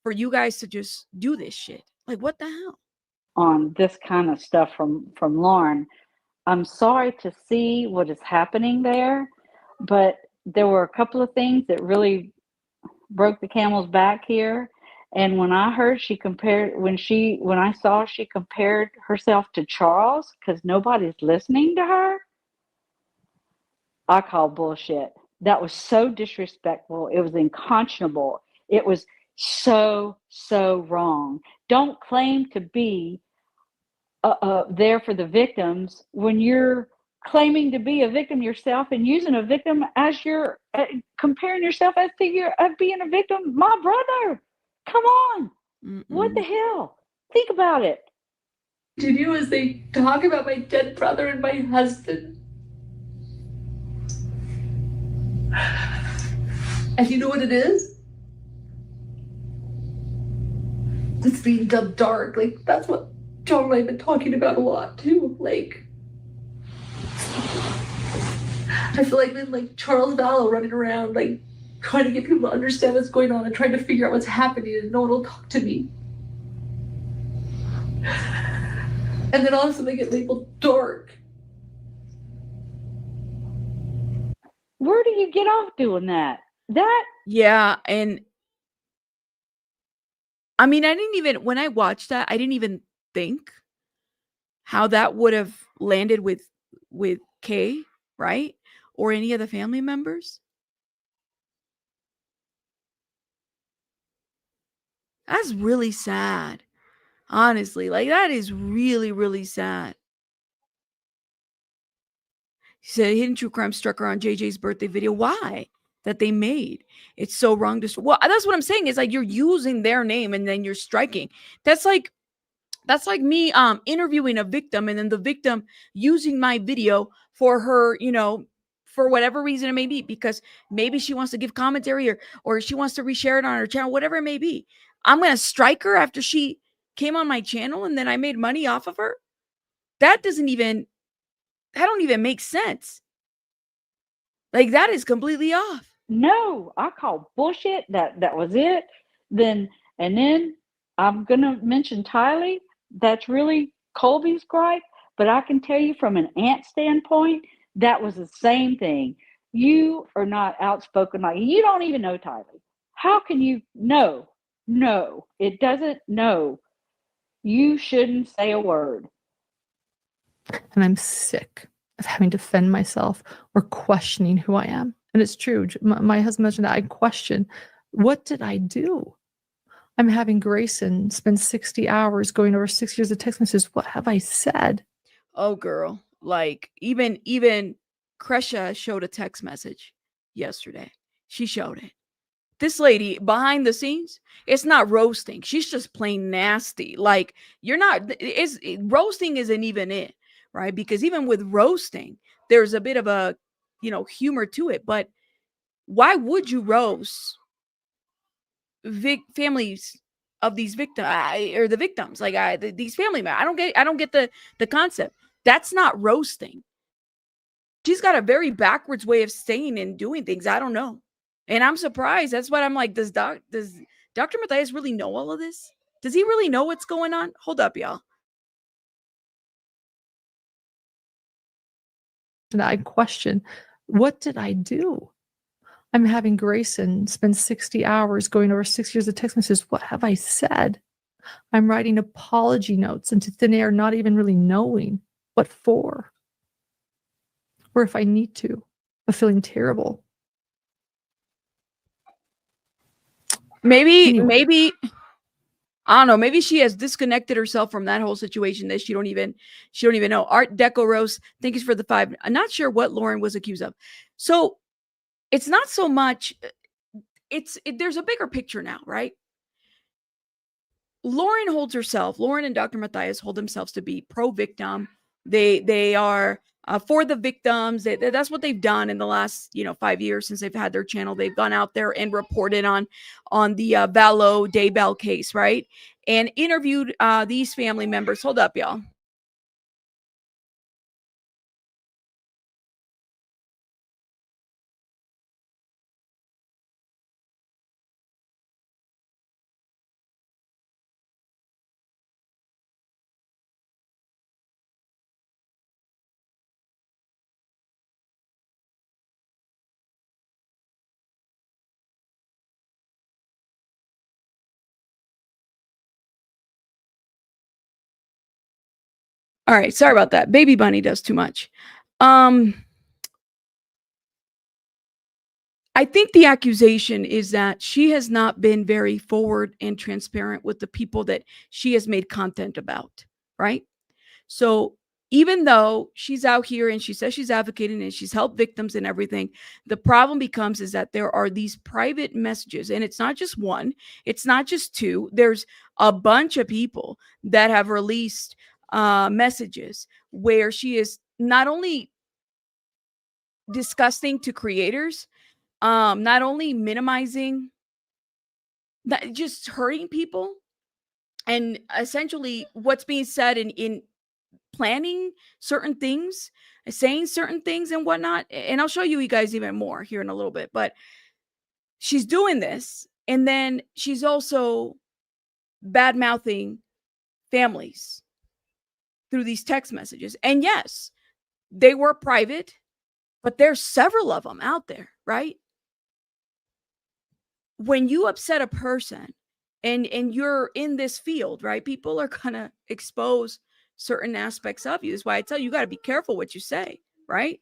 for you guys to just do this shit. Like, what the hell? On this kind of stuff from Lauren. I'm sorry to see what is happening there, but there were a couple of things that really broke the camel's back here. And when I heard when I saw she compared herself to Charles because nobody's listening to her, I call bullshit. That was so disrespectful. It was unconscionable. It was so wrong. Don't claim to be there for the victims when you're claiming to be a victim yourself and using a victim as your comparing yourself as being a victim. My brother, come on. Mm-mm. What the hell? Think about it. to do is they talk about my dead brother and my husband. And you know what it is? It's being dubbed dark. Like, that's what John and I have been talking about a lot, too. Like, I feel like I'm like Charles Vallow running around, like, trying to get people to understand what's going on and trying to figure out what's happening, and no one will talk to me. And then all of a sudden they get labeled dark. Where do you get off doing that? Yeah, and I mean, I didn't even, when I watched that, I didn't even think how that would have landed with Kay, right? Or any of the family members. That's really sad. Honestly, like that is really, really sad. He said hidden true crime struck her on JJ's birthday video. Why? That they made. It's so wrong to well, that's what I'm saying. Is like you're using their name and then you're striking. That's like me interviewing a victim and then the victim using my video for her, you know, for whatever reason it may be, because maybe she wants to give commentary or she wants to reshare it on her channel, whatever it may be. I'm gonna strike her after she came on my channel and then I made money off of her. That don't even make sense. Like that is completely off. No, I call bullshit. That was it. Then I'm gonna mention Tylee. That's really Colby's gripe, but I can tell you from an aunt standpoint, that was the same thing. You are not outspoken like you don't even know Tylee. How can you no? No, it doesn't no. You shouldn't say a word. And I'm sick of having to defend myself or questioning who I am. And it's true. My husband mentioned that I question, what did I do? I'm having Grayson spend 60 hours going over 6 years of text messages. What have I said? Oh, girl. Like even Kresha showed a text message yesterday. She showed it. This lady behind the scenes, it's not roasting. She's just plain nasty. Like you're not, roasting isn't even it, right? Because even with roasting, there's a bit of a, you know, humor to it. But why would you roast families of these victims or the victims? Like these family members, I don't get the concept. That's not roasting. She's got a very backwards way of saying and doing things. I don't know. And I'm surprised. That's what I'm like. Does Dr. Matthias really know all of this? Does he really know what's going on? Hold up, y'all. And I question, what did I do? I'm having Grayson spend 60 hours going over 6 years of text messages. What have I said? I'm writing apology notes into thin air, not even really knowing what for. Or if I need to, but feeling terrible. Maybe I don't know. Maybe she has disconnected herself from that whole situation that she don't even know. Art Deco Rose, thank you for the 5. I'm not sure what Lauren was accused of. So it's not so much. There's a bigger picture now, right? Lauren and Dr. Matthias hold themselves to be pro-victim. They are for the victims. That's what they've done in the last 5 years since they've had their channel. They've gone out there and reported on the Vallow Daybell case, right? And interviewed these family members. Hold up, y'all. All right, sorry about that. Baby Bunny does too much. I think the accusation is that she has not been very forward and transparent with the people that she has made content about, right? So even though she's out here and she says she's advocating and she's helped victims and everything, the problem becomes is that there are these private messages, and it's not just one, it's not just two. There's a bunch of people that have released messages where she is not only disgusting to creators, not only minimizing, that just hurting people, and essentially what's being said in planning certain things, saying certain things and whatnot. And I'll show you guys even more here in a little bit. But she's doing this, and then she's also bad mouthing families through these text messages. And yes, they were private, but there's several of them out there, right? When you upset a person and you're in this field, right? People are gonna expose certain aspects of you. That's why I tell you, you got to be careful what you say, right?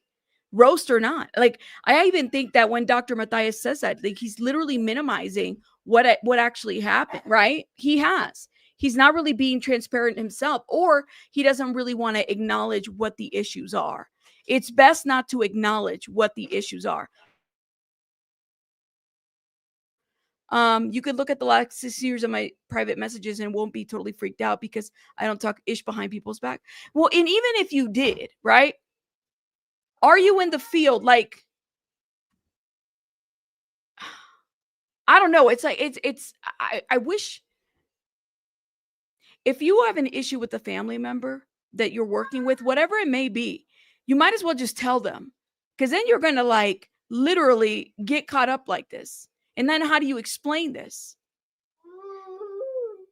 Roast or not. Like, I even think that when Dr. Matthias says that, like, he's literally minimizing what actually happened, right? He's not really being transparent himself, or he doesn't really want to acknowledge what the issues are. It's best not to acknowledge what the issues are. You could look at the last 6 years of my private messages and won't be totally freaked out because I don't talk ish behind people's back. Well, and even if you did, right? Are you in the field? Like, I don't know. It's like, I wish, if you have an issue with a family member that you're working with, whatever it may be, you might as well just tell them, because then you're going to like literally get caught up like this. And then how do you explain this?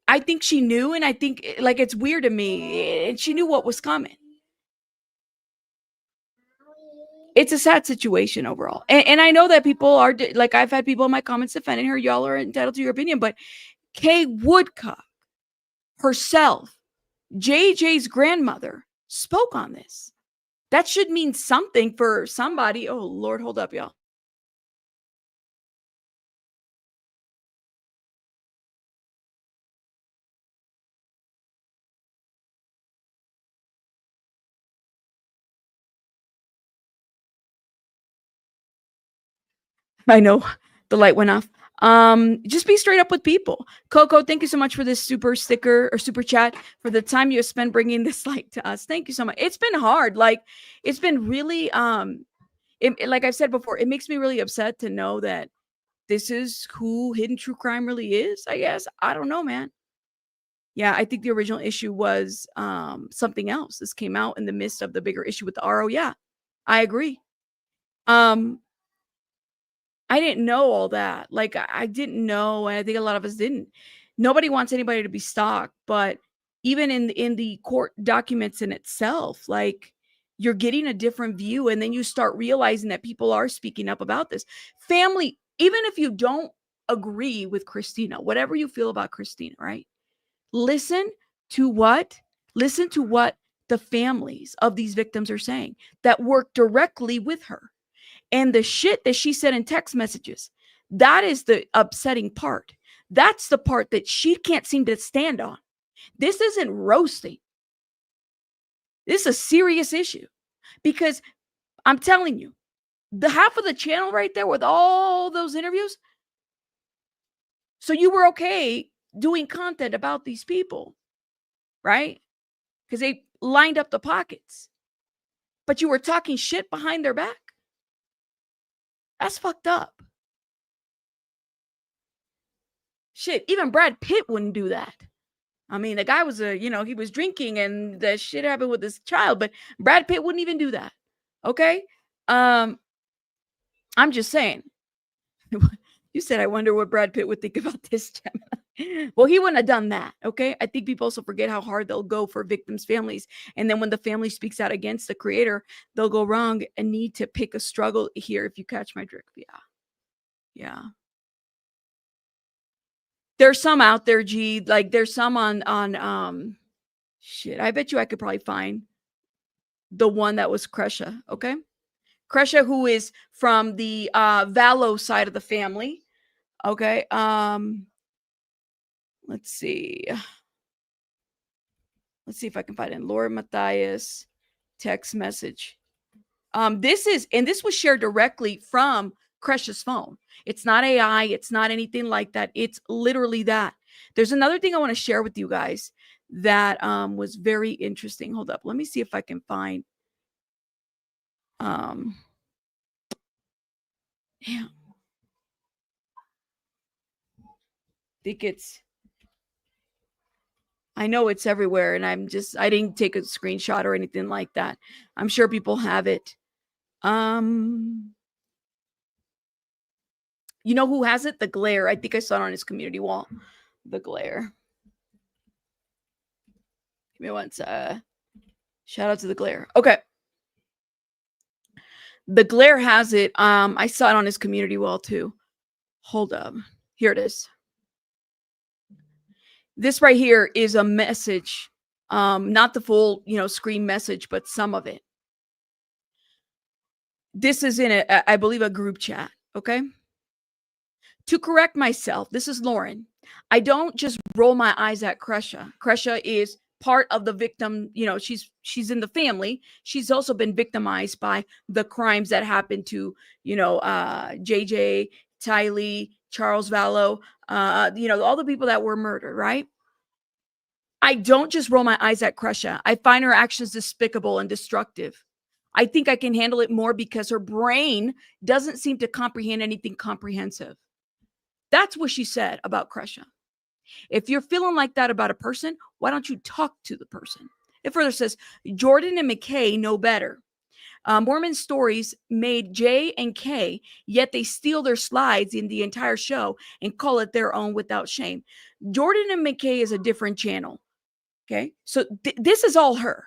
I think she knew, and I think, like, it's weird to me, and she knew what was coming. It's a sad situation overall. And I know that people are, like, I've had people in my comments defending her. Y'all are entitled to your opinion, but Kay Woodcock herself, JJ's grandmother, spoke on this. That should mean something for somebody. Oh, Lord, hold up, y'all. I know the light went off. Just be straight up with people. Coco, thank you so much for this super sticker or super chat, for the time you spent bringing this light to us. Thank you so much. It's been hard. Like, it's been really, like I've said before, it makes me really upset to know that this is who Hidden True Crime really is, I guess. I don't know, man. Yeah, I think the original issue was something else. This came out in the midst of the bigger issue with the RO. Yeah, I agree. I didn't know all that. Like, I didn't know, and I think a lot of us didn't. Nobody wants anybody to be stalked, but even in the court documents in itself, like, you're getting a different view, and then you start realizing that people are speaking up about this. Family, even if you don't agree with Christina, whatever you feel about Christina, right? Listen to what the families of these victims are saying that work directly with her. And the shit that she said in text messages, that is the upsetting part. That's the part that she can't seem to stand on. This isn't roasting. This is a serious issue, because I'm telling you, the half of the channel right there with all those interviews. So you were okay doing content about these people, right? Because they lined up the pockets, but you were talking shit behind their back. That's fucked up. Shit, even Brad Pitt wouldn't do that. I mean, the guy was he was drinking and that shit happened with his child, but Brad Pitt wouldn't even do that. Okay? I'm just saying. You said, I wonder what Brad Pitt would think about this, Gemini. Well, he wouldn't have done that. Okay? I think people also forget how hard they'll go for victims' families. And then when the family speaks out against the creator, they'll go wrong and need to pick a struggle here, if you catch my drift. Yeah. Yeah. There's some out there, G. Like, there's some on shit. I bet you I could probably find the one that was Kresha. Okay. Kresha, who is from the Valo side of the family. Okay. Let's see. Let's see if I can find it. Laura Matthias text message. This was shared directly from Kresha's phone. It's not AI. It's not anything like that. It's literally that. There's another thing I want to share with you guys that was very interesting. Hold up. Let me see if I can find. Yeah. I know it's everywhere, and I didn't take a screenshot or anything like that. I'm sure people have it. You know who has it? The Glare. I think I saw it on his community wall. The Glare. Give me one. Shout out to the Glare. Okay. The Glare has it. I saw it on his community wall too. Hold up. Here it is. This right here is a message. Not the full, screen message, but some of it. This is in I believe, a group chat. Okay. To correct myself, this is Lauren. I don't just roll my eyes at Kresha. Kresha is part of the victim. She's in the family. She's also been victimized by the crimes that happened to, JJ, Tylee, Charles Vallow, all the people that were murdered, right? I don't just roll my eyes at Kresha. I find her actions despicable and destructive. I think I can handle it more because her brain doesn't seem to comprehend anything comprehensive. That's what she said about Kresha. If you're feeling like that about a person, why don't you talk to the person? It further says, Jordan and McKay know better. Mormon Stories made J and K, yet they steal their slides in the entire show and call it their own without shame. Jordan and McKay is a different channel. Okay, so this is all her.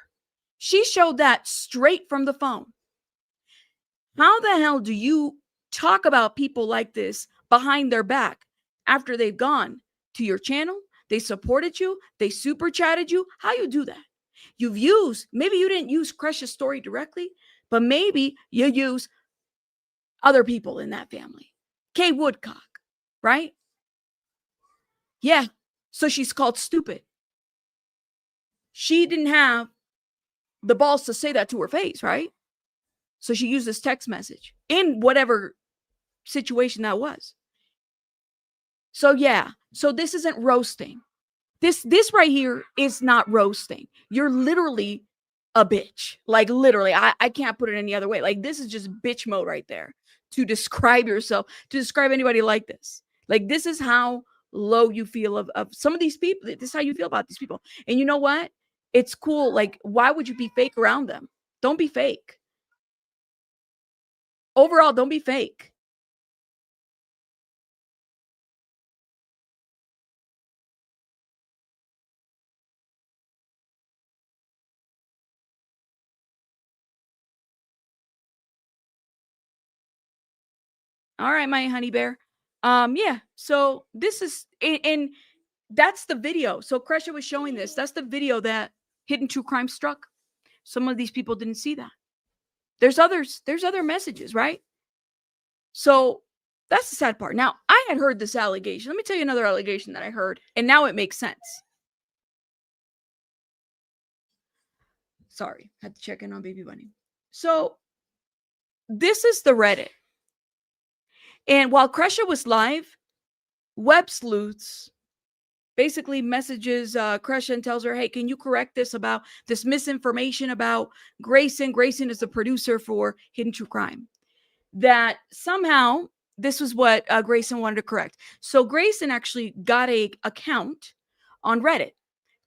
She showed that straight from the phone. How the hell do you talk about people like this behind their back after they've gone to your channel? They supported you. They super chatted you. How you do that? Maybe you didn't use Kresha's story directly, but maybe you use other people in that family. Kay Woodcock, right? Yeah. So she's called stupid. She didn't have the balls to say that to her face, right? So she used this text message in whatever situation that was. So yeah. So this isn't roasting. This right here is not roasting. You're literally a bitch. Like literally, I can't put it any other way. Like this is just bitch mode right there to describe yourself, to describe anybody like this. Like this is how low you feel of some of these people. This is how you feel about these people. And you know what? It's cool. Like, why would you be fake around them? Don't be fake. Overall, don't be fake. All right, my honey bear. Yeah. So this is and that's the video. So Kresha was showing this. That's the video that Hidden True Crime struck. Some of these people didn't see that. There's other messages, right? So that's the sad part. Now, I had heard this allegation. Let me tell you another allegation that I heard, and now it makes sense. Sorry, had to check in on Baby Bunny. So this is the Reddit. And while Kresha was live, Web Sleuths basically messages Kresha and tells her, hey, can you correct this about this misinformation about Grayson? Grayson is the producer for Hidden True Crime. That somehow this was what Grayson wanted to correct. So Grayson actually got an account on Reddit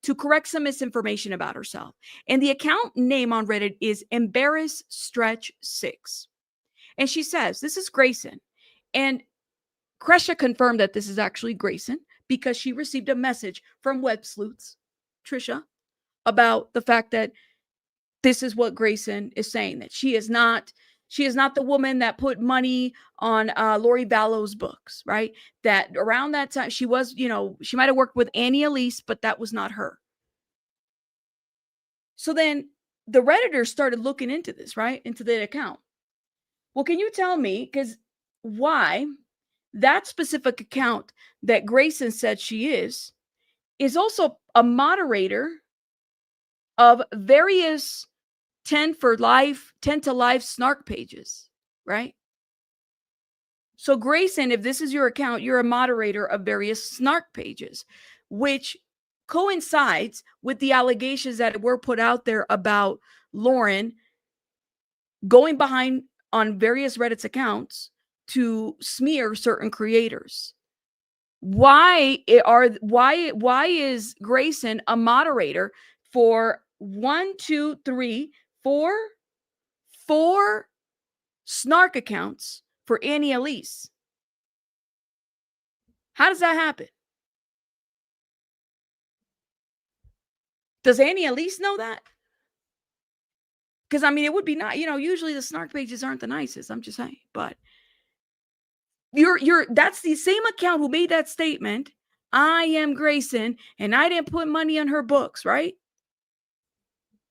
to correct some misinformation about herself. And the account name on Reddit is Embarrass Stretch 6. And she says, this is Grayson. And Kresha confirmed that this is actually Grayson because she received a message from Web Sleuths, Trisha, about the fact that this is what Grayson is saying, that she is not the woman that put money on Lori Vallow's books, right? That around that time she was, she might have worked with Annie Elise, but that was not her. So then the Redditors started looking into this, right? Into the account. Well, can you tell me, why that specific account that Grayson said she is also a moderator of various 10 to live snark pages, right? So Grayson, if this is your account, you're a moderator of various snark pages, which coincides with the allegations that were put out there about Lauren going behind on various Reddit's accounts to smear certain creators. Why is Grayson a moderator for 4 snark accounts for Annie Elise? How does that happen? Does Annie Elise know that? Because I mean, it would be not, usually the snark pages aren't the nicest. I'm just saying, but that's the same account who made that statement. I am Grayson, and I didn't put money on her books, right?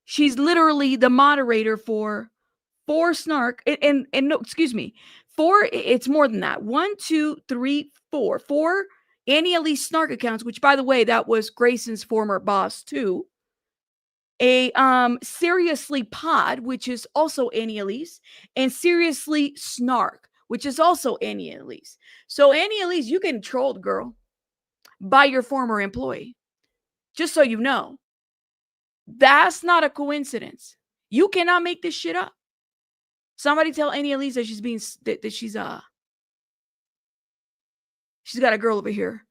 She's literally the moderator for 4 snark and no, excuse me, 4. It's more than that. 1, 2, 3, 4. 4 Annie Elise snark accounts, which by the way, that was Grayson's former boss too. A Seriously Pod, which is also Annie Elise, and Seriously Snark, which is also Annie Elise. So Annie Elise, you get trolled, girl, by your former employee. Just so you know. That's not a coincidence. You cannot make this shit up. Somebody tell Annie Elise that she's got a girl over here.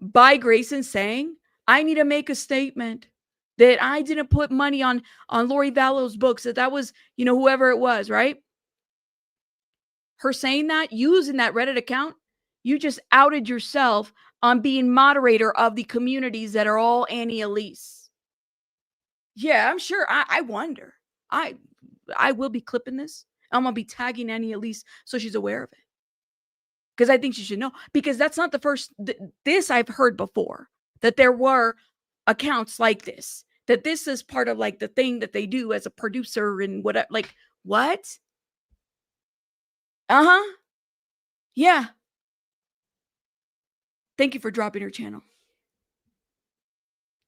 By Grayson saying, I need to make a statement that I didn't put money on Lori Vallow's books, that was, whoever it was, right? Her saying that, using that Reddit account, you just outed yourself on being moderator of the communities that are all Annie Elise. Yeah, I'm sure. I wonder. I will be clipping this. I'm going to be tagging Annie Elise so she's aware of it. Because I think she should know. Because that's not the first. This I've heard before. That there were accounts like this. That this is part of like the thing that they do as a producer and whatever. Like, what? Uh-huh. Yeah. Thank you for dropping her channel.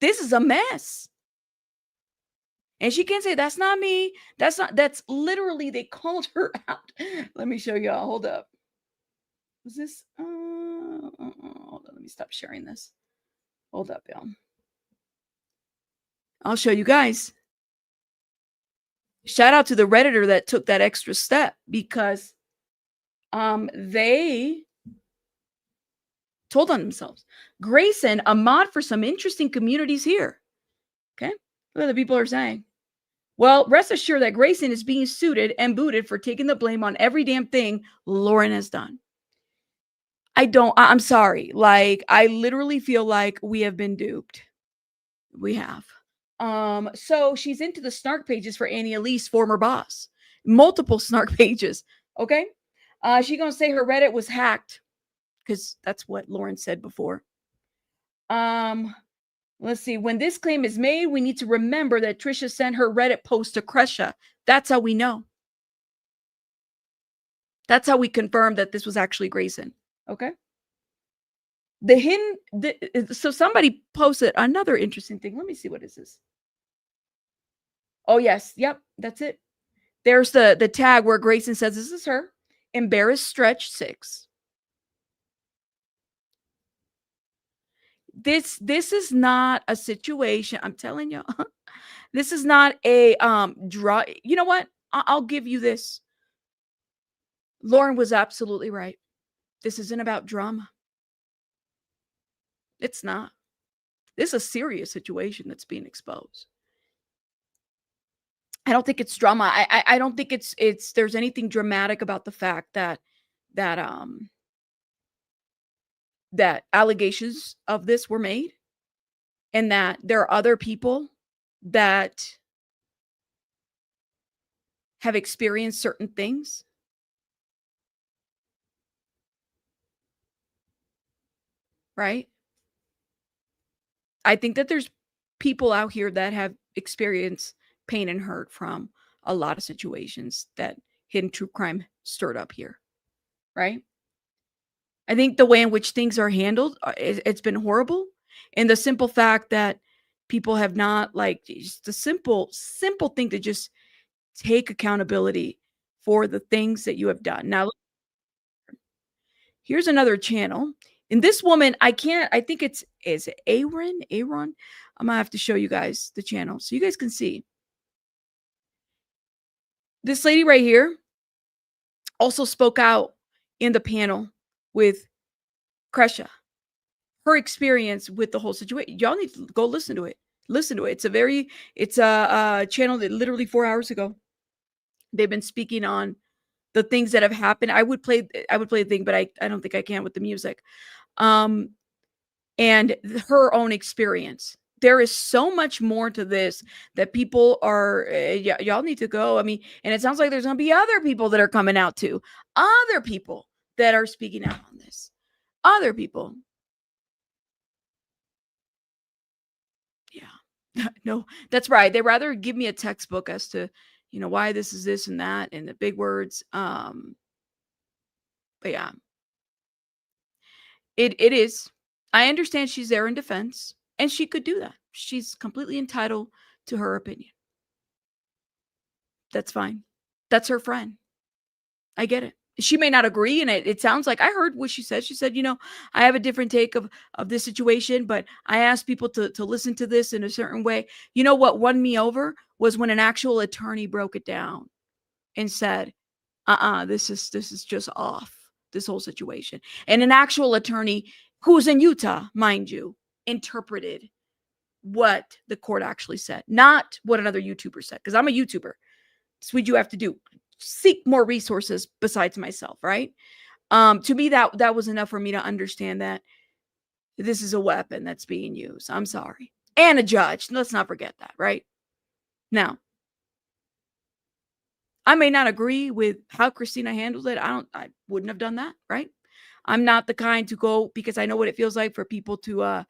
This is a mess. And she can't say, that's not me. That's literally, they called her out. Let me show y'all. Hold up. Was this? Hold on. Let me stop sharing this. Hold up, y'all. I'll show you guys. Shout out to the Redditor that took that extra step because they told on themselves. Grayson, a mod for some interesting communities here. Okay. What the people are saying. Well, rest assured that Grayson is being suited and booted for taking the blame on every damn thing Lauren has done. I'm sorry. Like, I literally feel like we have been duped. We have. So she's into the snark pages for Annie Elise, former boss. Multiple snark pages. Okay. She gonna say her Reddit was hacked because that's what Lauren said before. Let's see. When this claim is made, we need to remember that Trisha sent her Reddit post to Kresha. That's how we know. That's how we confirm that this was actually Grayson. Okay. So somebody posted another interesting thing. Let me see. What is this? Oh, yes. Yep. That's it. There's the tag where Grayson says, this is her. Embarrassed stretch 6. This is not a situation. I'm telling you, this is not a draw. You know what? I'll give you this. Lauren was absolutely right. This isn't about drama. It's not. This is a serious situation that's being exposed. I don't think it's drama. I don't think there's anything dramatic about the fact that allegations of this were made and that there are other people that have experienced certain things. Right? I think that there's people out here that have experienced pain and hurt from a lot of situations that Hidden True Crime stirred up here. Right? I think the way in which things are handled, it's been horrible. And the simple fact that people have not, like, just the simple thing to just take accountability for the things that you have done. Now, here's another channel. And this woman, I think is it Aaron? I'm gonna have to show you guys the channel so you guys can see. This lady right here also spoke out in the panel with Kresha. Her experience with the whole situation. Y'all need to go listen to it. Listen to it. It's a channel that literally 4 hours ago. They've been speaking on the things that have happened. I would play the thing, but I don't think I can with the music. And her own experience. There is so much more to this that people are, y'all need to go. I mean, and it sounds like there's going to be other people that are coming out too. Other people that are speaking out on this. Other people. Yeah. No, that's right. They rather give me a textbook as to, why this is this and that and the big words. But yeah. It is. I understand she's there in defense, and she could do that. She's completely entitled to her opinion. That's fine. That's her friend. I get it. She may not agree, and it sounds like I heard what she said. She said, I have a different take of this situation, but I asked people to listen to this in a certain way. You know what won me over was when an actual attorney broke it down and said, this is just off, this whole situation. And an actual attorney who's in Utah, mind you, interpreted what the court actually said, not what another YouTuber said. Because I'm a YouTuber. It's what you have to do. Seek more resources besides myself, right? To me, that was enough for me to understand that this is a weapon that's being used. I'm sorry. And a judge. Let's not forget that, right? Now, I may not agree with how Christina handled it. I wouldn't have done that, right? I'm not the kind to go, because I know what it feels like for people to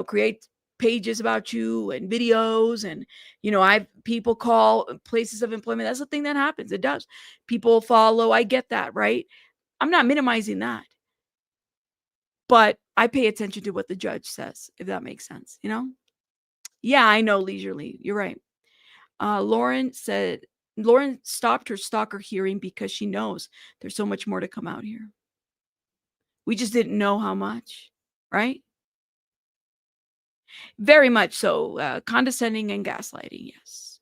create pages about you and videos, and people call places of employment. That's the thing that happens. It does. People follow. I get that, right? I'm not minimizing that. But I pay attention to what the judge says, if that makes sense, Yeah, I know, leisurely. You're right. Lauren stopped her stalker hearing because she knows there's so much more to come out here. We just didn't know how much, right? Very much so. Condescending and gaslighting, yes.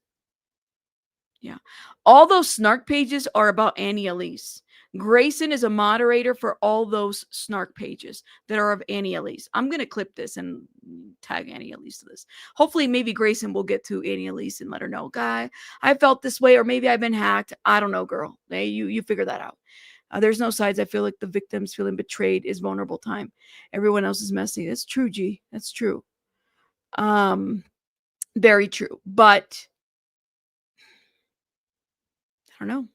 Yeah. All those snark pages are about Annie Elise. Grayson is a moderator for all those snark pages that are of Annie Elise. I'm going to clip this and tag Annie Elise to this. Hopefully, maybe Grayson will get to Annie Elise and let her know, guy, I felt this way, or maybe I've been hacked. I don't know, girl. Hey, you figure that out. There's no sides. I feel like the victims feeling betrayed is vulnerable time. Everyone else is messy. That's true, G. That's true. Very true. But I don't know.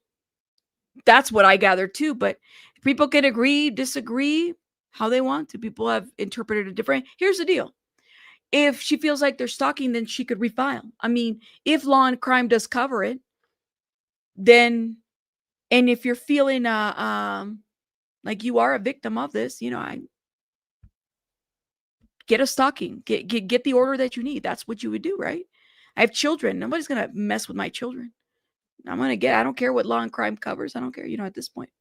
That's what I gathered too. But people can agree, disagree, how they want to. People have interpreted it different. Here's the deal. If she feels like they're stalking, then she could refile. I mean, if Law and Crime does cover it, then, and if you're feeling like you are a victim of this, I get a stalking, get the order that you need. That's what you would do, right? I have children. Nobody's gonna mess with my children. I don't care what Law and Crime covers. I don't care, at this point.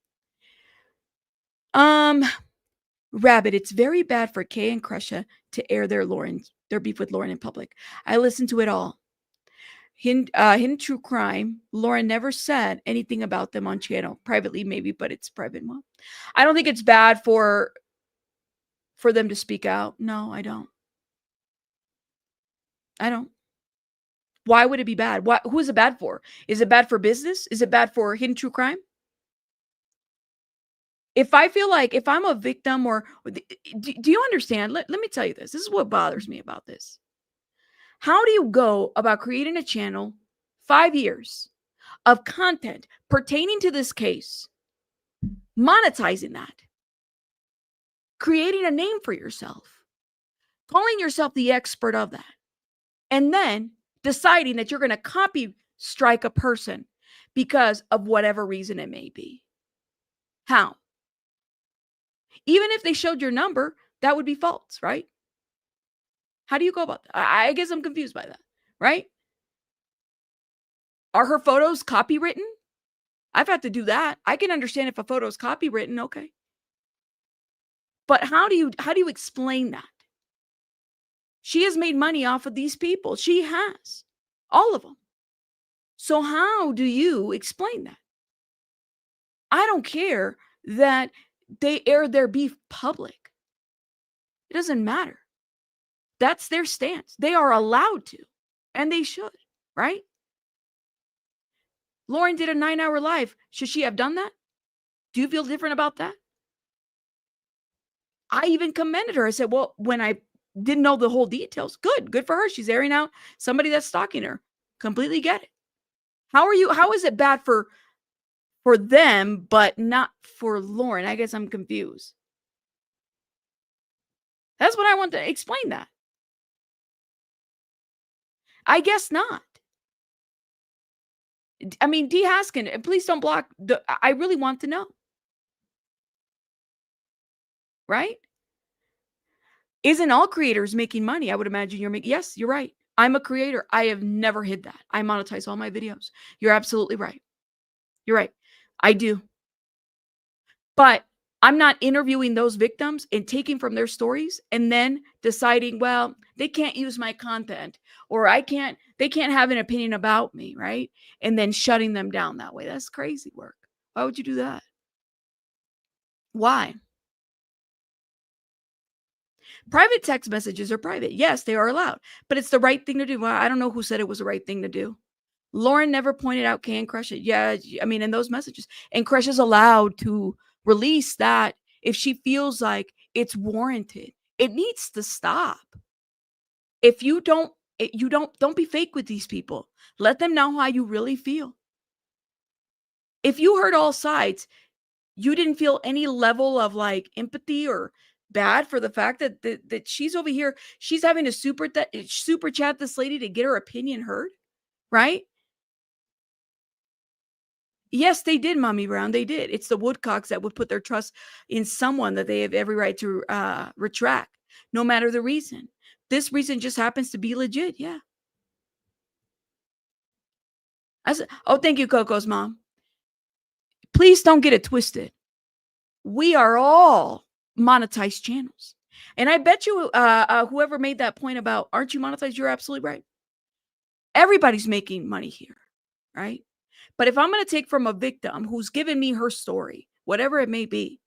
Rabbit, it's very bad for Kay and Kresha to air their beef with Lauren in public. I listened to it all. Hidden True Crime, Lauren never said anything about them on channel. Privately, maybe, but it's private. Well, I don't think it's bad for them to speak out. No, I don't. Why would it be bad? Who is it bad for? Is it bad for business? Is it bad for Hidden True Crime? If I feel like, if I'm a victim, or do you understand? Let me tell you this. This is what bothers me about this. How do you go about creating a channel, 5 years of content pertaining to this case, monetizing that, creating a name for yourself, calling yourself the expert of that, and then deciding that you're going to copy strike a person because of whatever reason it may be? How? Even if they showed your number, that would be false, right? How do you go about that? I guess I'm confused by that, right? Are her photos copywritten? I've had to do that. I can understand if a photo is copywritten, okay. But how do you explain that? She has made money off of these people. She has. All of them. So how do you explain that? I don't care that they air their beef public. It doesn't matter. That's their stance. They are allowed to, and they should, right? Lauren did a 9-hour live. Should she have done that? Do you feel different about that? I even commended her. I said, well, when I didn't know the whole details, good for her. She's airing out somebody that's stalking her. Completely get it. How is it bad for them, but not for Lauren? I guess I'm confused. That's what I want to explain that. I guess not. I mean, D. Haskin, please don't block. I really want to know. Right? Isn't all creators making money? I would imagine you're making. Yes, you're right. I'm a creator. I have never hid that. I monetize all my videos. You're absolutely right. You're right. I do. But I'm not interviewing those victims and taking from their stories and then deciding, well, they can't use my content or they can't have an opinion about me, right? And then shutting them down that way. That's crazy work. Why would you do that? Why? Private text messages are private. Yes, they are allowed, but it's the right thing to do. Well, I don't know who said it was the right thing to do. Lauren never pointed out Can Crush It. Yeah, I mean, in those messages. And Crush is allowed to release that if she feels like it's warranted. It needs to stop. If you don't be fake with these people. Let them know how you really feel. If you heard all sides, you didn't feel any level of like empathy or bad for the fact that she's over here, she's having to super chat this lady to get her opinion heard, right? Yes, they did, Mommy Brown. They did. It's the Woodcocks that would put their trust in someone that they have every right to retract, no matter the reason. This reason just happens to be legit. Yeah. Oh, thank you, Coco's mom. Please don't get it twisted. We are all monetized channels. And I bet you whoever made that point about, aren't you monetized? You're absolutely right. Everybody's making money here, right? But if I'm going to take from a victim who's given me her story, whatever it may be,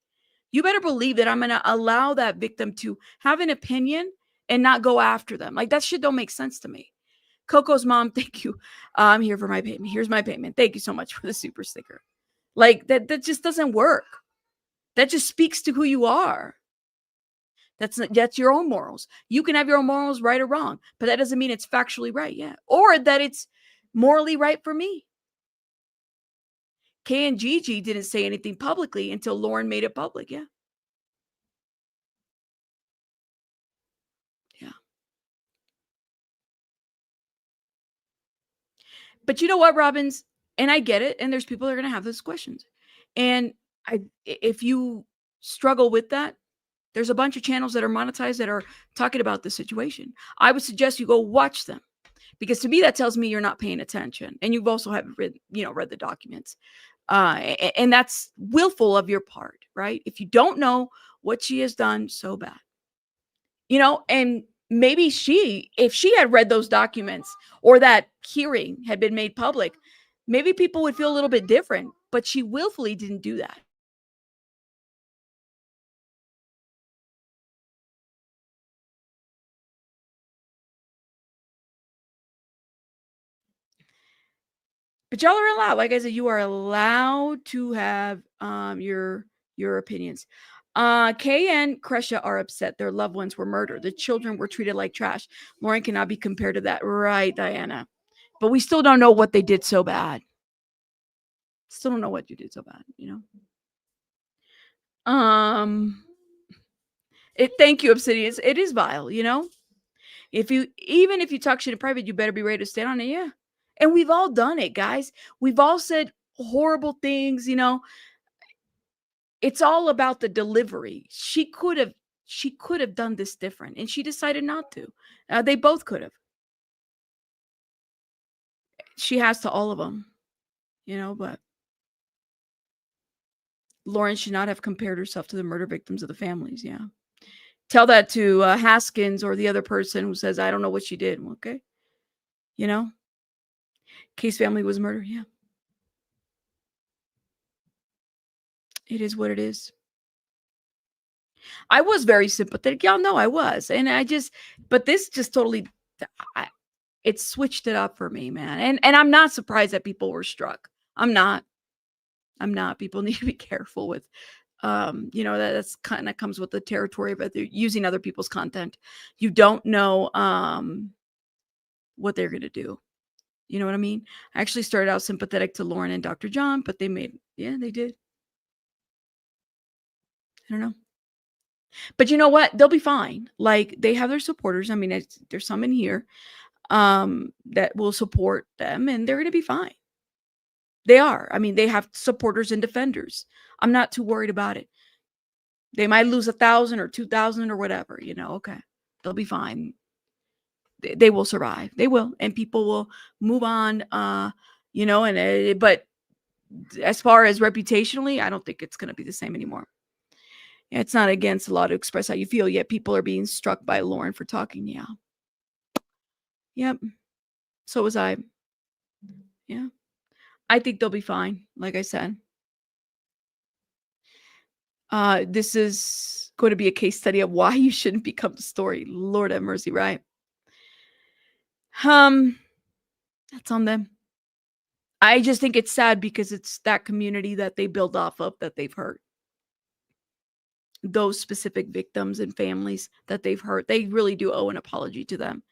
you better believe that I'm going to allow that victim to have an opinion and not go after them. Like that shit don't make sense to me. Coco's mom, thank you. I'm here for my payment. Here's my payment. Thank you so much for the super sticker. Like that just doesn't work. That just speaks to who you are. That's your own morals. You can have your own morals, right or wrong, but that doesn't mean it's factually right. Yeah. Or that it's morally right for me. Kay and Gigi didn't say anything publicly until Lauren made it public. Yeah. Yeah. But you know what, Robbins? And I get it. And there's people that are going to have those questions. And if you struggle with that, there's a bunch of channels that are monetized that are talking about the situation. I would suggest you go watch them, because to me that tells me you're not paying attention, and you've also haven't read the documents, and that's willful of your part, right? If you don't know what she has done so bad, and maybe if she had read those documents or that hearing had been made public, maybe people would feel a little bit different. But she willfully didn't do that. But y'all are allowed. Like I said, you are allowed to have your opinions. Kay and Kresha are upset. Their loved ones were murdered. The children were treated like trash. Lauren cannot be compared to that. Right, Diana. But we still don't know what they did so bad. Still don't know what you did so bad, Thank you, Obsidian. It is vile, even if you talk shit in private, you better be ready to stand on it. Yeah. And we've all done it, guys. We've all said horrible things, It's all about the delivery. She could have done this different, and she decided not to. They both could have. She has to all of them, but Lauren should not have compared herself to the murder victims of the families. Yeah. Tell that to Haskins or the other person who says, I don't know what she did. Okay. You know, Case family was murdered. Yeah. It is what it is. I was very sympathetic. Y'all know I was. And but this just totally, it switched it up for me, man. And I'm not surprised that people were struck. I'm not. People need to be careful with, that's kind of comes with the territory of using other people's content. You don't know what they're going to do. You know what I mean? I actually started out sympathetic to Lauren and Dr. John, but they did. I don't know. But you know what? They'll be fine. Like, they have their supporters. I mean, there's some in here that will support them, and they're going to be fine. They are. I mean, they have supporters and defenders. I'm not too worried about it. They might lose 1,000 or 2,000 or whatever, okay. They'll be fine. They will survive. They will. And people will move on, but as far as reputationally, I don't think it's going to be the same anymore. It's not against the law to express how you feel, yet people are being struck by Lauren for talking. Yeah. Yep. So was I. Yeah. I think they'll be fine, like I said. This is going to be a case study of why you shouldn't become the story. Lord have mercy, right? That's on them. I just think it's sad because it's that community that they build off of that they've hurt. Those specific victims and families that they've hurt, they really do owe an apology to them.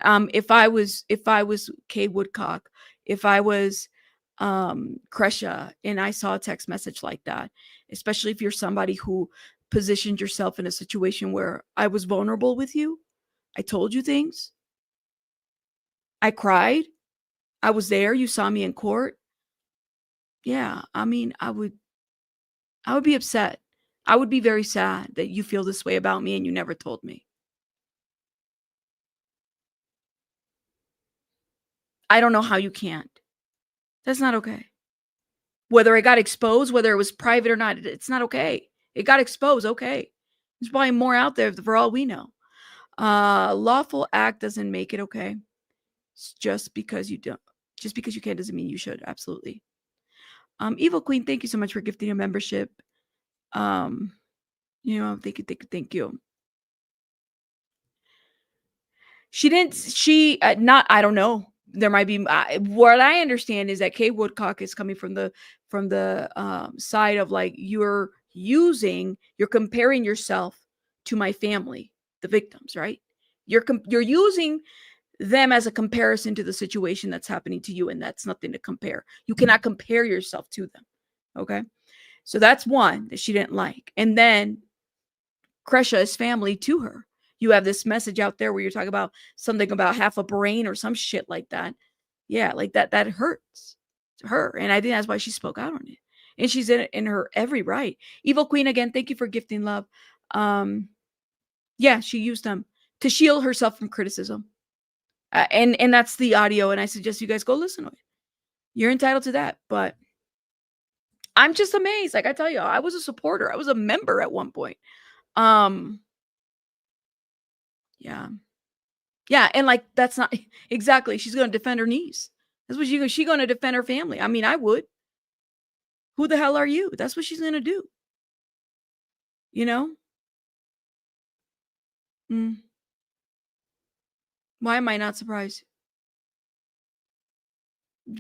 If I was Kay Woodcock, if I was Kresha, and I saw a text message like that, especially if you're somebody who positioned yourself in a situation where I was vulnerable with you, I told you things, I cried, I was there, you saw me in court. Yeah, I mean, I would be upset. I would be very sad that you feel this way about me and you never told me. I don't know how you can't. That's not okay. Whether it got exposed, whether it was private or not, it's not okay. It got exposed, okay. There's probably more out there for all we know. Lawful act doesn't make it okay. It's just because you can doesn't mean you should. Absolutely. Evil Queen, thank you so much for gifting a membership. Thank you. I don't know. There might be, what I understand is that Kay Woodcock is coming from the side of, like, you're comparing yourself to my family, the victims, right? You're using them as a comparison to the situation that's happening to you, and that's nothing to compare. You cannot compare yourself to them. Okay. So that's one that she didn't like. And then Kresha is family to her. You have this message out there where you're talking about something about half a brain or some shit like that. Yeah, like that hurts her. And I think that's why she spoke out on it. And she's in her every right. Evil Queen, again, thank you for gifting love. Yeah, she used them to shield herself from criticism. And that's the audio. And I suggest you guys go listen to it. You're entitled to that. But I'm just amazed. Like I tell you, I was a supporter. I was a member at one point. Yeah. Yeah. And like, that's not exactly, she's going to defend her niece. That's what she's going to defend her family. I mean, I would. Who the hell are you? That's what she's going to do. You know? Why am I not surprised?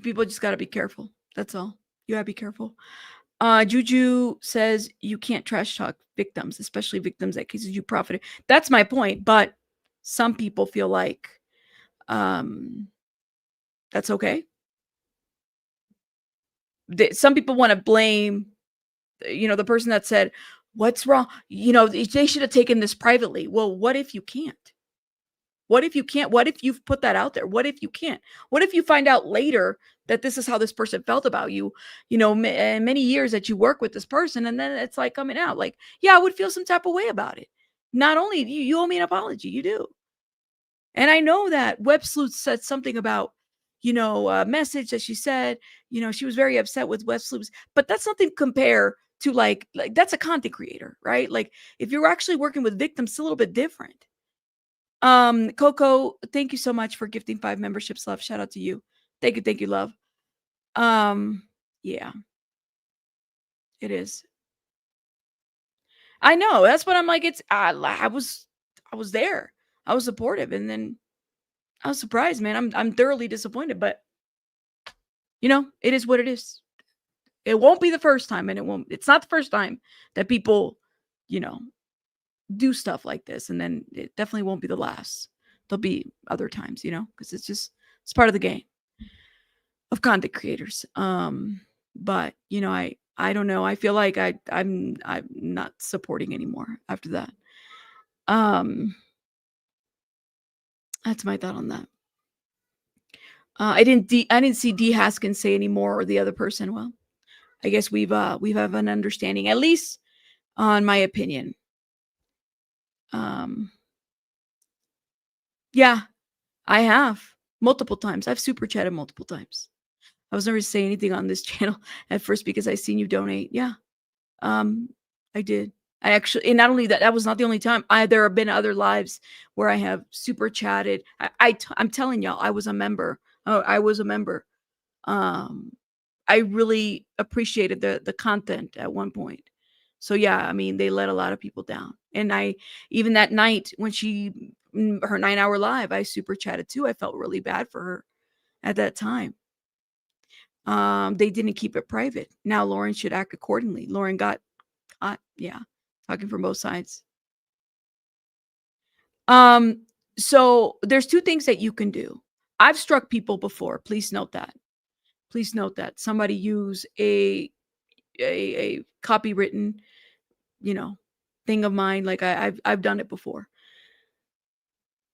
People just got to be careful. That's all. You got to be careful. Juju says you can't trash talk victims, especially victims that cases you profited. That's my point. But some people feel like that's okay. Some people want to blame, the person that said, what's wrong? They should have taken this privately. Well, what if you can't? What if you can't? What if you've put that out there? What if you can't? What if you find out later that this is how this person felt about you, many years that you work with this person, and then it's like coming out like, yeah, I would feel some type of way about it. Not only you owe me an apology, you do. And I know that Web Sleuth said something about, a message that she said, she was very upset with Web Sleuth, but that's nothing to compare to like that's a content creator, right? Like if you're actually working with victims, it's a little bit different. Coco, thank you so much for gifting 5 memberships, love. Shout out to you. Thank you, love. Yeah, it is. I know. That's what I'm like. It's I was there. I was supportive, and then I was surprised, man. I'm thoroughly disappointed, but you know, it is what it is. It won't be the first time, and it's not the first time that people, you know, do stuff like this, and then it definitely won't be the last. There'll be other times, you know, because it's part of the game of content creators. But you know, I don't know. I feel like I'm not supporting anymore after that. That's my thought on that. I didn't see D Haskins say anymore or the other person. Well, I guess we've have an understanding, at least on my opinion. Yeah, I have multiple times. I've super chatted multiple times. I was never saying anything on this channel at first because I seen you donate. Yeah, I did. I actually, and not only that, that was not the only time. There have been other lives where I have super chatted. I'm telling y'all, I was a member. Oh, I was a member. I really appreciated the content at one point. So yeah, I mean, they let a lot of people down. And I, even that night when her 9-hour live, I super chatted too. I felt really bad for her at that time. They didn't keep it private. Now Lauren should act accordingly. Lauren got caught. Yeah, talking from both sides. So there's 2 things that you can do. I've struck people before. Please note that. Please note that somebody use a copywritten, you know, thing of mine. Like I've done it before.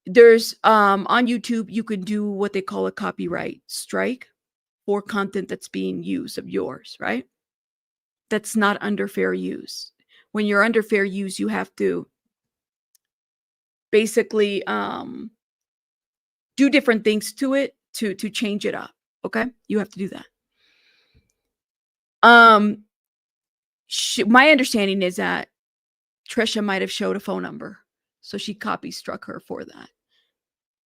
There's on YouTube, you can do what they call a copyright strike for content that's being used of yours, right? That's not under fair use. When you're under fair use, you have to basically do different things to it to change it up. Okay, you have to do that. My understanding is that Trisha might have showed a phone number, so she copy struck her for that.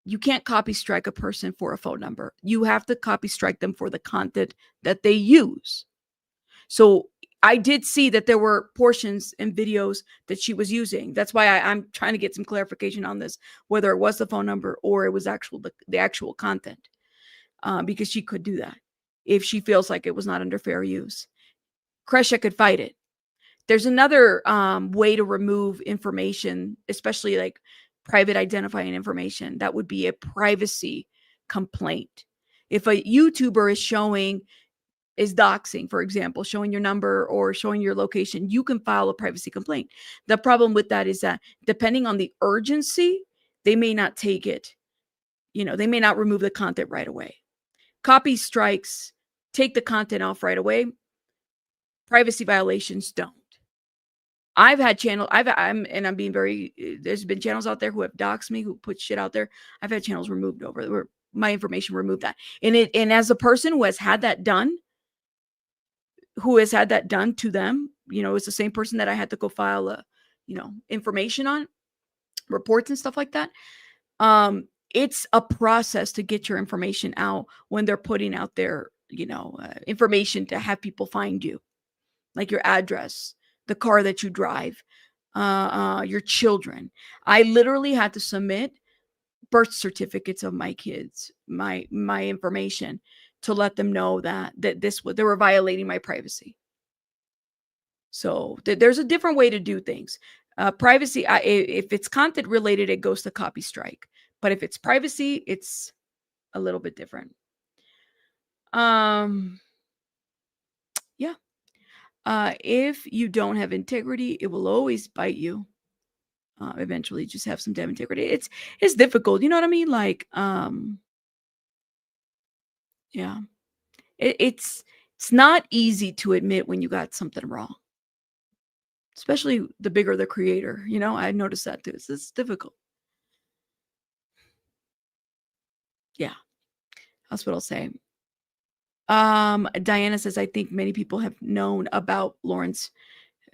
You can't copy strike a person for a phone number. You have to copy strike them for the content that they use. So I did see that there were portions and videos that she was using. That's why I'm trying to get some clarification on this, whether it was the phone number or it was the actual content, because she could do that if she feels like it was not under fair use. Kresha could fight it. There's another way to remove information, especially like private identifying information. That would be a privacy complaint. If a YouTuber is doxing, for example, showing your number or showing your location, you can file a privacy complaint. The problem with that is that depending on the urgency, they may not take it. You know, they may not remove the content right away. Copy strikes take the content off right away. Privacy violations don't. I've had I'm being very, there's been channels out there who have doxed me, who put shit out there. I've had channels removed where my information removed that. And as a person who has had that done to them, you know, it's the same person that I had to go file information on, reports and stuff like that. It's a process to get your information out when they're putting out their, information to have people find you, like your address, the car that you drive, your children. I literally had to submit birth certificates of my kids, my information, to let them know that they were violating my privacy. So there's a different way to do things. Privacy, if it's content related, it goes to copy strike. But if it's privacy, it's a little bit different. Yeah. If you don't have integrity, it will always bite you. Eventually, just have some damn integrity. It's difficult, you know what I mean? Like, yeah, it's not easy to admit when you got something wrong, especially the bigger the creator. You know, I noticed that too. It's difficult. Yeah, that's what I'll say. Diana says, I think many people have known about Lauren's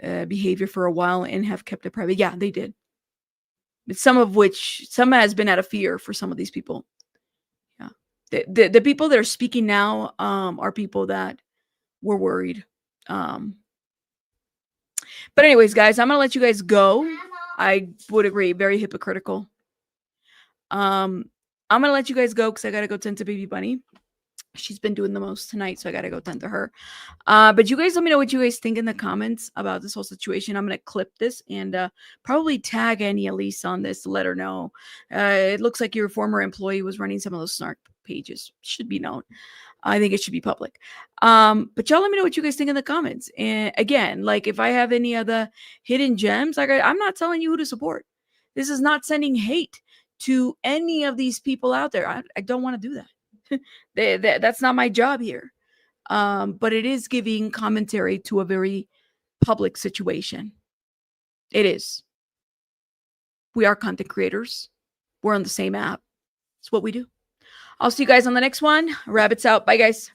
behavior for a while and have kept it private. Yeah, they did. But some has been out of fear for some of these people. Yeah. The people that are speaking now are people that were worried. But anyways, guys, I'm going to let you guys go. I would agree. Very hypocritical. I'm going to let you guys go because I got to go tend to baby bunny. She's been doing the most tonight, so I got to go tend to her. But you guys let me know what you guys think in the comments about this whole situation. I'm going to clip this and probably tag Alicia on this to let her know. It looks like your former employee was running some of those snark pages. Should be known. I think it should be public. But y'all let me know what you guys think in the comments. And again, like if I have any other hidden gems, like I'm not telling you who to support. This is not sending hate to any of these people out there. I don't want to do that. That's not my job here. But it is giving commentary to a very public situation. It is. We are content creators. We're on the same app. It's what we do. I'll see you guys on the next one. Rabbits out. Bye, guys.